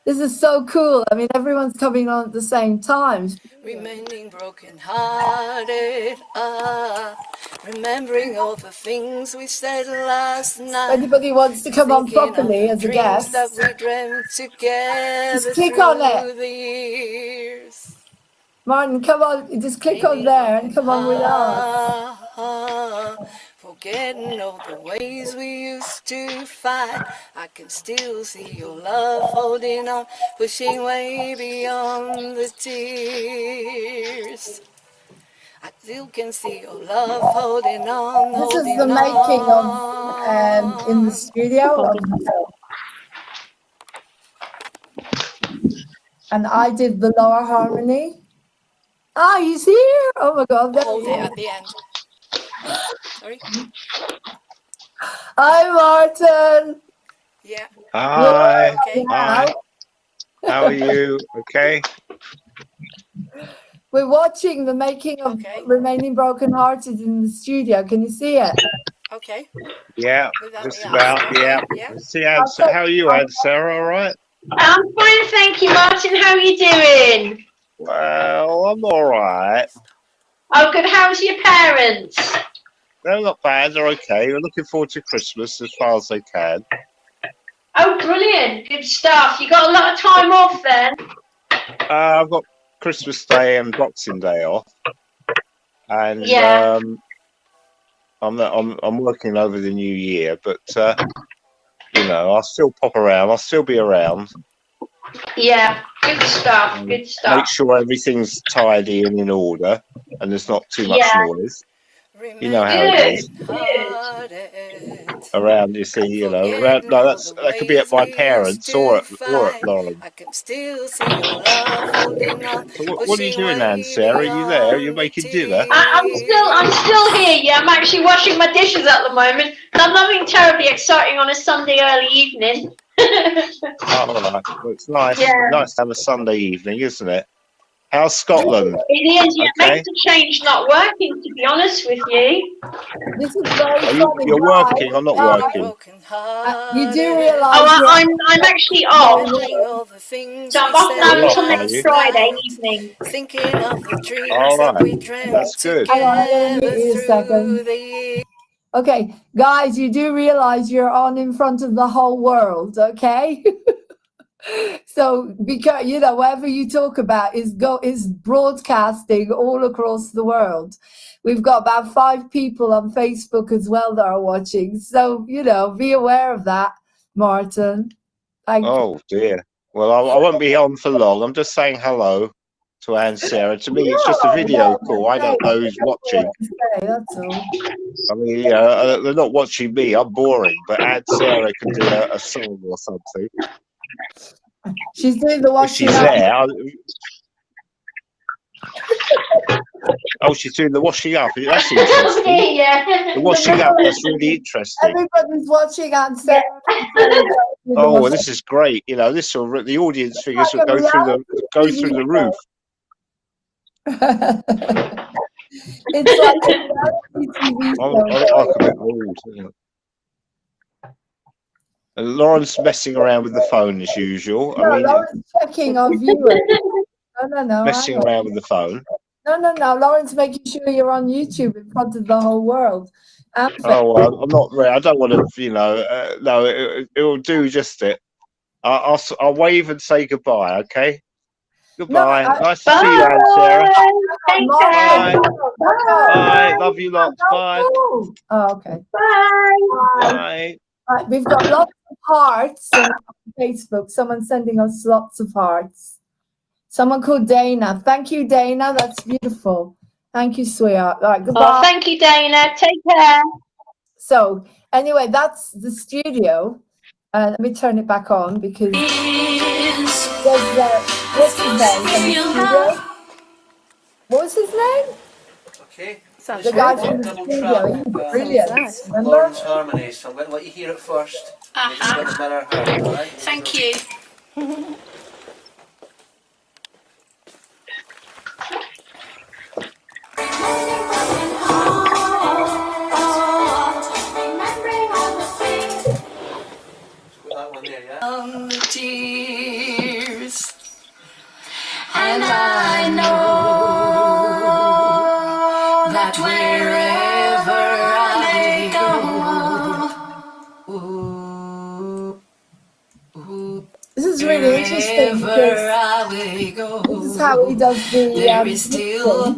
This is so cool. I mean, everyone's coming on at the same time. Remaining broken hearted, remembering all the things we said last night. If anybody wants to come on properly as a guest, that we dreamt together just click on it. The years. Martin, come on, just click on there and come on with us. Forgetting all the ways we used to fight, I can still see your love holding on, pushing way beyond the tears. I still can see your love holding on. This is the making of in the studio. And I did the lower harmony. Ah, he's here. Oh my God. Hold it at the end. Sorry. Hi, Martin. Yeah. Hi. Okay. Hi. How are you? Okay. We're watching the making of Remaining Broken Hearted in the studio. Can you see it? Okay. Yeah, just about. Yeah. See how are you, Ed? Sarah, all right? I'm fine, thank you, Martin. How are you doing? Well, I'm all right. Oh, good. How's your parents? They're not bad. They're okay. We're looking forward to Christmas as far as they can. Oh, brilliant. Good stuff. You got a lot of time off then? I've got Christmas Day and Boxing Day off, and I'm working over the New Year, but you know, I'll still pop around. I'll still be around. Yeah, good stuff. Good stuff. Make sure everything's tidy and in order, and there's not too much noise. You know how it is. Around, you see, you know, around, no, that could be at my parents or at Lauren. I can still see your love holding on. So what are you doing, Anne Sarah? Are you there? Are you making dinner? I'm still here. Yeah, I'm actually washing my dishes at the moment. And nothing terribly exciting on a Sunday early evening. Oh, right. Well, it's nice. Yeah. Nice to have a Sunday evening, isn't it? How's Scotland? It is. Yeah, okay. It makes a change not working, to be honest with you. This is very funny. You're working or not working? You do realise? Oh, I'm actually off. So I'm off now until next Friday evening. Thinking of the dreams that we dreamt. That's good. Hang on, let me mute you a second. Okay, guys, you do realise you're on in front of the whole world, okay? So because whatever you talk about is broadcasting all across the world. We've got about 5 people on Facebook as well that are watching. So be aware of that, Martin. Oh dear. Well, I won't be on for long. I'm just saying hello to Anne Sarah. To me, it's just a video call. I don't know who's watching. That's all. I mean, they're not watching me. I'm boring, but Anne Sarah can do a song or something. She's doing the If washing she's up. there. Oh, she's doing the washing up. That's interesting. The washing up. That's really interesting. Everybody's watching Aunt Sarah. Oh, well, this is great. This will the audience figures will go through the roof. It's like a reality TV show. I like a bit old. And Lauren's messing around with the phone as usual. No, Lauren's checking our viewers. No. Messing around with the phone. No. Lauren's making sure you're on YouTube in front of the whole world. I'm not ready. I don't want to, no, it will do just it. I'll wave and say goodbye, okay? Goodbye. Nice to see you, Anne Sarah. Bye. Bye. Love you lots. Bye. Oh, okay. Bye. Right, we've got lots of hearts on Facebook. Someone's sending us lots of hearts. Someone called Dana. Thank you, Dana. That's beautiful. Thank you, sweetheart. All right, goodbye. Oh, thank you, Dana. Take care. So, anyway, that's the studio. Let me turn it back on because what's his name? What was his name? Okay. The guy from the studio. He was brilliant. Remember? Lauren's Harmony. So I'm going to let you hear it first. Thank you. Tears, and I know that wherever I go, this is really interesting because this is how he does the there is still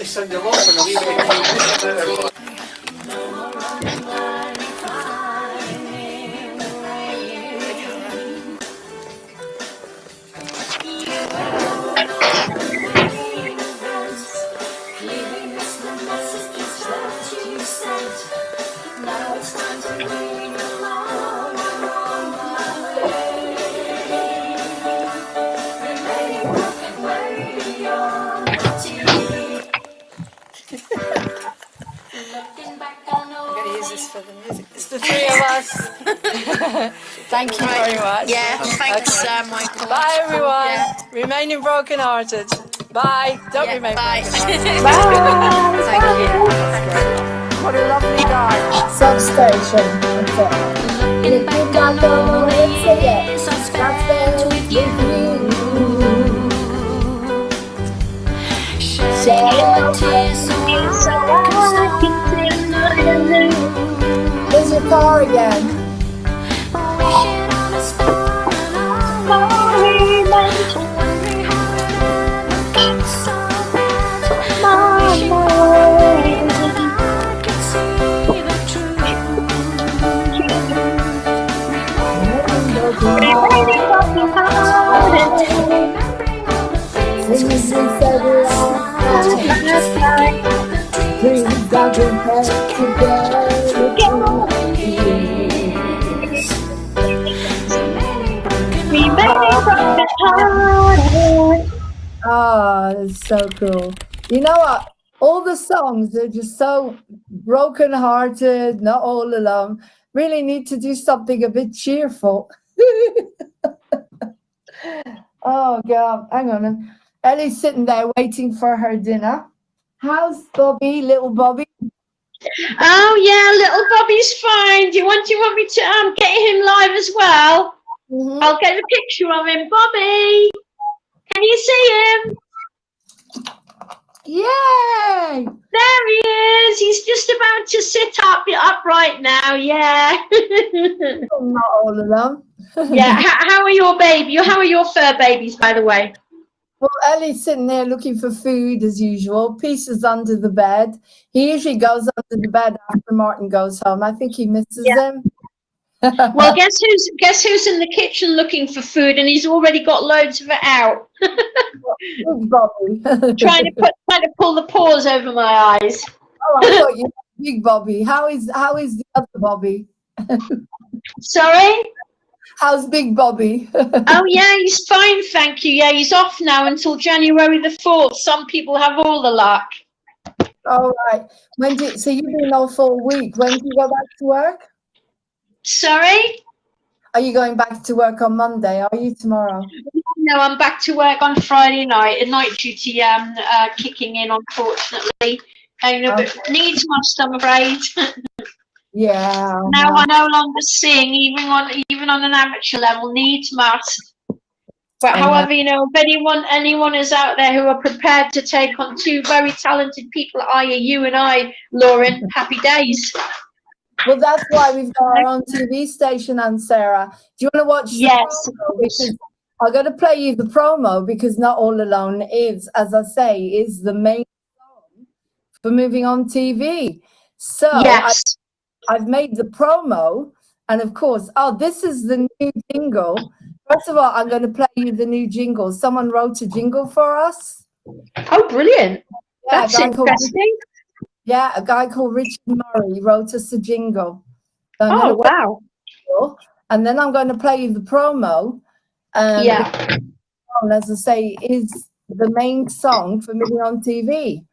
Sing along and a wee bit of It's the 3 of us. Thank you very much. Yeah, thanks, Michael. Bye, everyone. Remain broken-hearted. Bye. Don't remain broken-hearted. Bye. Thank you. What a lovely guy. Substation. Looking back on the years I spent with you. Shedding tears so I can sing. There's your car again. Oh, it's so cool. You know what? All the songs are just so broken-hearted, not all alone. Really need to do something a bit cheerful. Oh, God. Hang on. Ellie's sitting there waiting for her dinner. How's Bobby, little Bobby? Oh yeah, little Bobby's fine. Do you want me to get him live as well? I'll get a picture of him. Bobby, can you see him? Yay! There he is. He's just about to sit up right now. Yeah. I'm not all alone. Yeah. How are your baby? How are your fur babies, by the way? Well, Ellie's sitting there looking for food as usual. Peace is under the bed. He usually goes under the bed after Martin goes home. I think he misses him. Well, guess who's in the kitchen looking for food, and he's already got loads of it out. Big Bobby. trying to pull the paws over my eyes. Oh, I thought you were Big Bobby. How is the other Bobby? Sorry? How's Big Bobby? Oh yeah, he's fine, thank you. Yeah, he's off now until January the 4th. Some people have all the luck. All right. So you've been off all week. When do you go back to work? Sorry? Are you going back to work on Monday? Are you tomorrow? No, I'm back to work on Friday night. A night duty kicking in, unfortunately. But needs must, I'm afraid. Yeah. Now I no longer sing, even on an amateur level. Needs must. But however, if anyone is out there who are prepared to take on two very talented people, i.e. you and I, Lauren, happy days. Well, that's why we've got our own TV station, and Sarah. Do you want to watch the promo? Because I'm going to play you the promo, because Not All Alone is, as I say, is the main song for Moving On TV. So I've made the promo, and of course, this is the new jingle. First of all, I'm going to play you the new jingle. Someone wrote a jingle for us. Oh, brilliant. Yeah, that's interesting. Yeah, a guy called Richard Murray wrote us a jingle. So wow. And then I'm going to play you the promo. Yeah. As I say, is the main song for Moving On TV.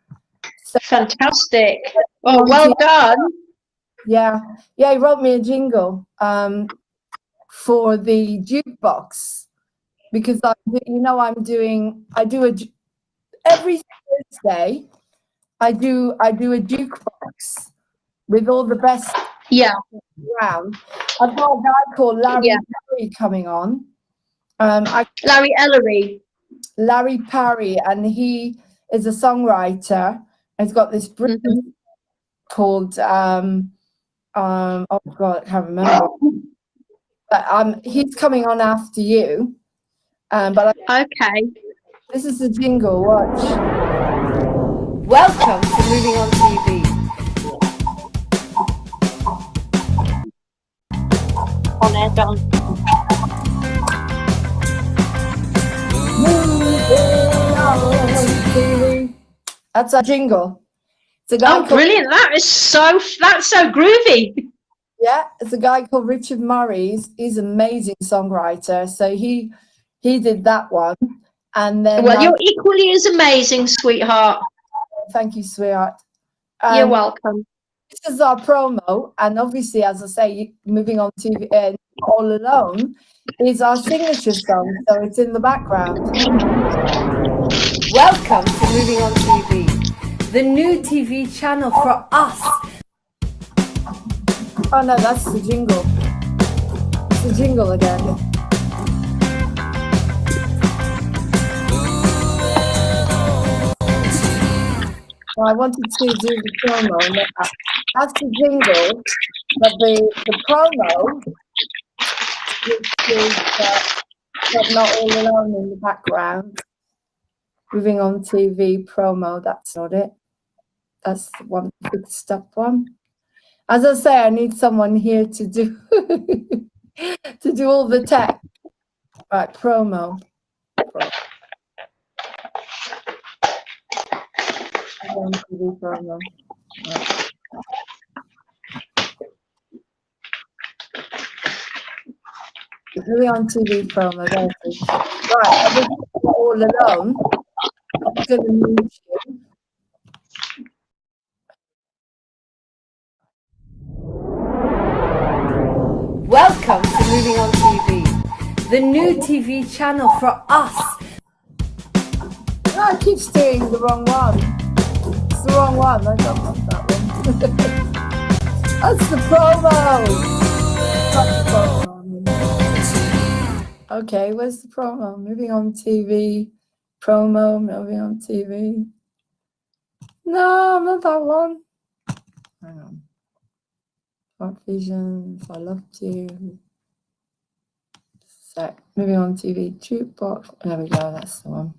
So, fantastic. Oh, well done. Yeah. Yeah, he wrote me a jingle for the jukebox, because every Thursday I do a jukebox with all the best around. I've got a guy called Larry Parry coming on. Larry Ellery. Larry Parry, and he is a songwriter. He's got this British called oh God, I can't remember. But he's coming on after you. Okay. This is the jingle. Watch. Welcome to Moving On TV. On air, done. That's our jingle. It's a guy brilliant! That's so groovy. Yeah, it's a guy called Richard Murray. He's an amazing songwriter. So he did that one, and then you're equally as amazing, sweetheart. Thank you, sweetheart. You're welcome. This is our promo, and obviously, as I say, Moving On TV, All Alone is our signature song, so it's in the background. Welcome to Moving On TV, the new TV channel for us. Oh no, that's the jingle. It's the jingle again. Well, I wanted to do the promo. That's the jingle, but the promo, which is Not All Alone in the background. Moving On TV promo, that's not it. That's the one fixed up one. As I say, I need someone here to do to do all the tech. Right, promo. Promo. Right. Moving On TV promo. There it is. Right, I just All Alone. I'm going to mute you. Welcome to Moving On TV, the new TV channel for us. No, it keeps doing the wrong one. It's the wrong one. I don't want that one. That's the promo. Okay, where's the promo? Moving on TV. Promo, moving on TV. No, not that one. Hang on. What visions? I love you. So, moving on TV. Jukebox. There we go. That's the one.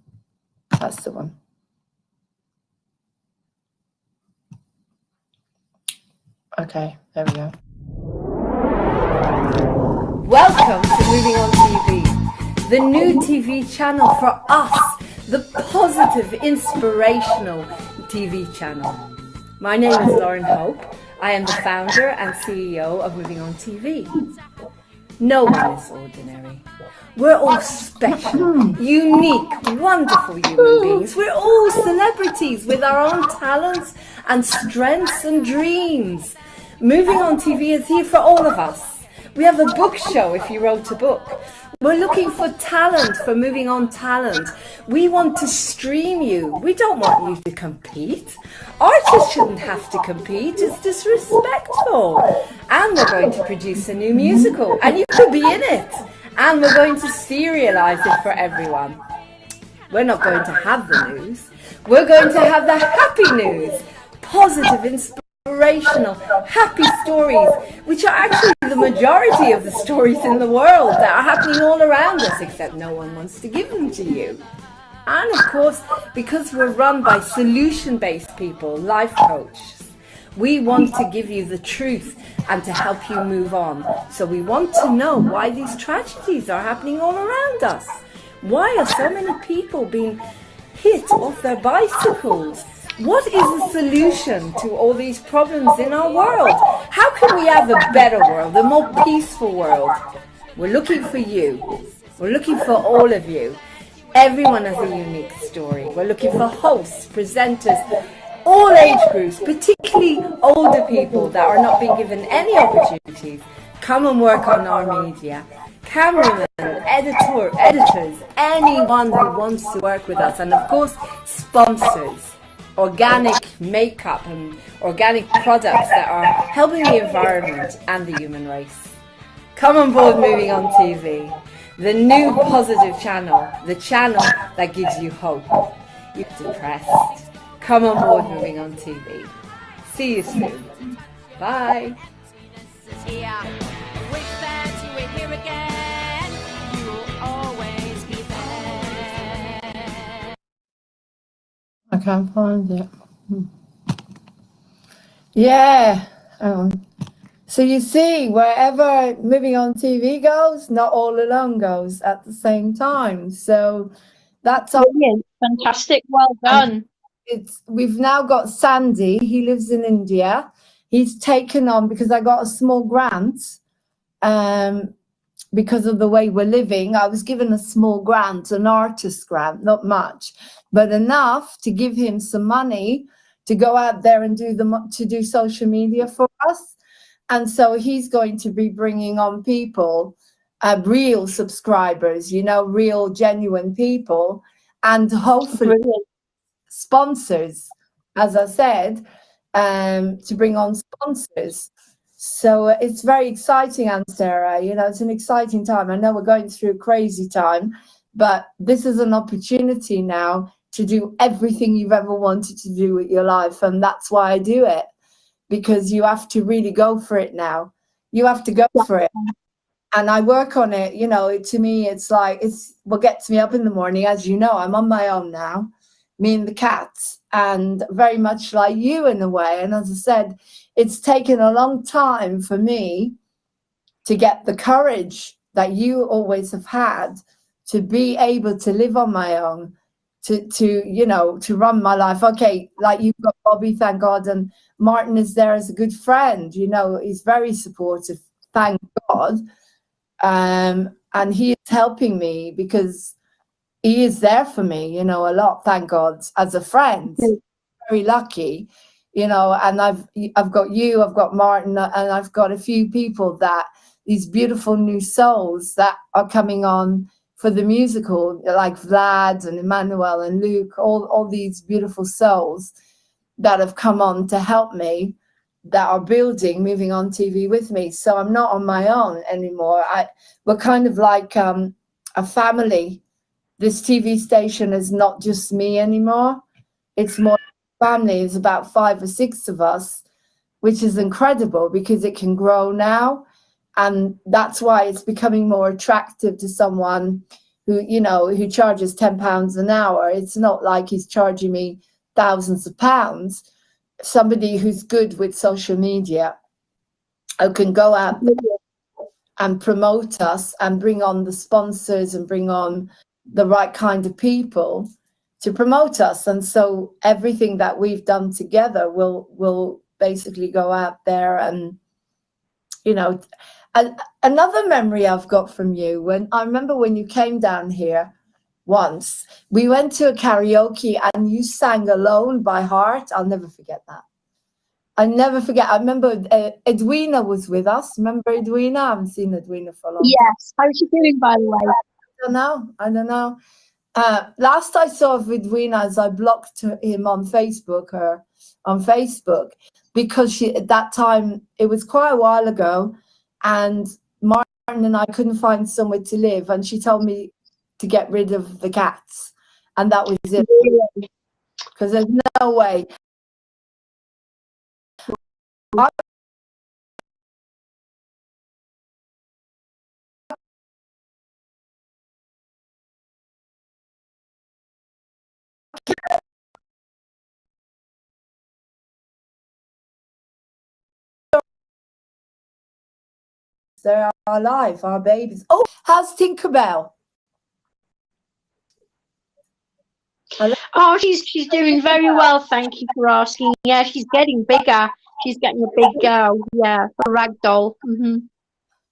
That's the one. Okay, there we go. Welcome to Moving on TV, the new TV channel for us, the positive, inspirational TV channel. My name is Lauren Hope. I am the founder and CEO of Moving on TV. No one is ordinary. We're all special, unique, wonderful human beings. We're all celebrities with our own talents and strengths and dreams. Moving on TV is here for all of us. We have a book show if you wrote a book. We're looking for talent, for Moving On talent. We want to stream you. We don't want you to compete. Artists shouldn't have to compete. It's disrespectful. And we're going to produce a new musical. And you could be in it. And we're going to serialize it for everyone. We're not going to have the news. We're going to have the happy news. Positive, inspirational, happy stories, which are actually the majority of the stories in the world that are happening all around us, except no one wants to give them to you. And of course, because we're run by solution-based people, life coaches, we want to give you the truth and to help you move on. So we want to know why these tragedies are happening all around us. Why are so many people being hit off their bicycles? What is the solution to all these problems in our world? How can we have a better world, a more peaceful world? We're looking for you. We're looking for all of you. Everyone has a unique story. We're looking for hosts, presenters, all age groups, particularly older people that are not being given any opportunities. Come and work on our media. Cameramen, editors, anyone who wants to work with us. And of course, sponsors. Organic makeup and organic products that are helping the environment and the human race. Come on board Moving On TV, the new positive channel, the channel that gives you hope. You're depressed. Come on board Moving On TV. See you soon. Bye. I can't find it. Yeah. So you see, wherever Moving On TV goes, not All Alone goes at the same time. So that's brilliant, fantastic, well done. We've now got Sandy. He lives in India. He's taken on, because I got a small grant. Because of the way we're living, I was given a small grant, an artist grant, not much, but enough to give him some money to go out there and do social media for us. And so he's going to be bringing on people, real subscribers, real genuine people, and hopefully sponsors, as I said, to bring on sponsors. So it's very exciting, Aunt Sarah. It's an exciting time. I know we're going through a crazy time, but this is an opportunity now to do everything you've ever wanted to do with your life. And that's why I do it, because you have to really go for it now. You have to go for it. And I work on it. To me, it's like, it's what gets me up in the morning. As you know, I'm on my own now, me and the cats, and very much like you in a way. And as I said, it's taken a long time for me to get the courage that you always have had to be able to live on my own, to run my life. Okay, like you've got Bobby, thank God, and Martin is there as a good friend. He's very supportive, thank God. And he is helping me because he is there for me, a lot, thank God, as a friend. Very lucky. And I've got you, I've got Martin, and I've got a few people these beautiful new souls that are coming on for the musical, like Vlad and Emmanuel and Luke, all these beautiful souls that have come on to help me that are building, moving on TV with me. So I'm not on my own anymore. We're kind of like a family. This TV station is not just me anymore. It's more family. It's about 5 or 6 of us, which is incredible because it can grow now. And that's why it's becoming more attractive to someone who, you know, who charges £10 an hour. It's not like he's charging me thousands of pounds. Somebody who's good with social media, who can go out and promote us and bring on the sponsors and bring on the right kind of people to promote us. And so everything that we've done together will basically go out there. And, you know, another memory I've got from you, when I remember when you came down here once, we went to a karaoke and you sang Alone by Heart. I'll never forget that. I never forget. I remember Edwina was with us. Remember Edwina? I haven't seen Edwina for a long time. Yes. How's she doing, by the way? I don't know. Last I saw of Edwina is I blocked him on Facebook, because at that time, it was quite a while ago, and Martin and I couldn't find somewhere to live, and she told me to get rid of the cats, and that was it. Because there's no way. They're alive, our babies. Oh, how's Tinkerbell? Hello? Oh, she's doing very well. Thank you for asking. Yeah, she's getting bigger. She's getting a big girl. Yeah, a ragdoll. Oh,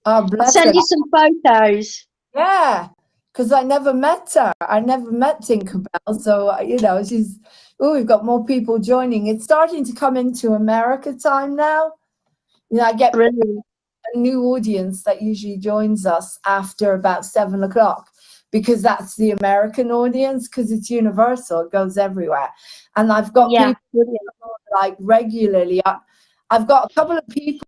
I'll bless send her. you some photos. Yeah, because I never met her. I never met Tinkerbell. So, you know, we've got more people joining. It's starting to come into America time now. You know, I get Really? a new audience that usually joins us after about 7 o'clock, because that's the American audience, because it's universal. It goes everywhere. And I've got people like regularly. I've got a couple of people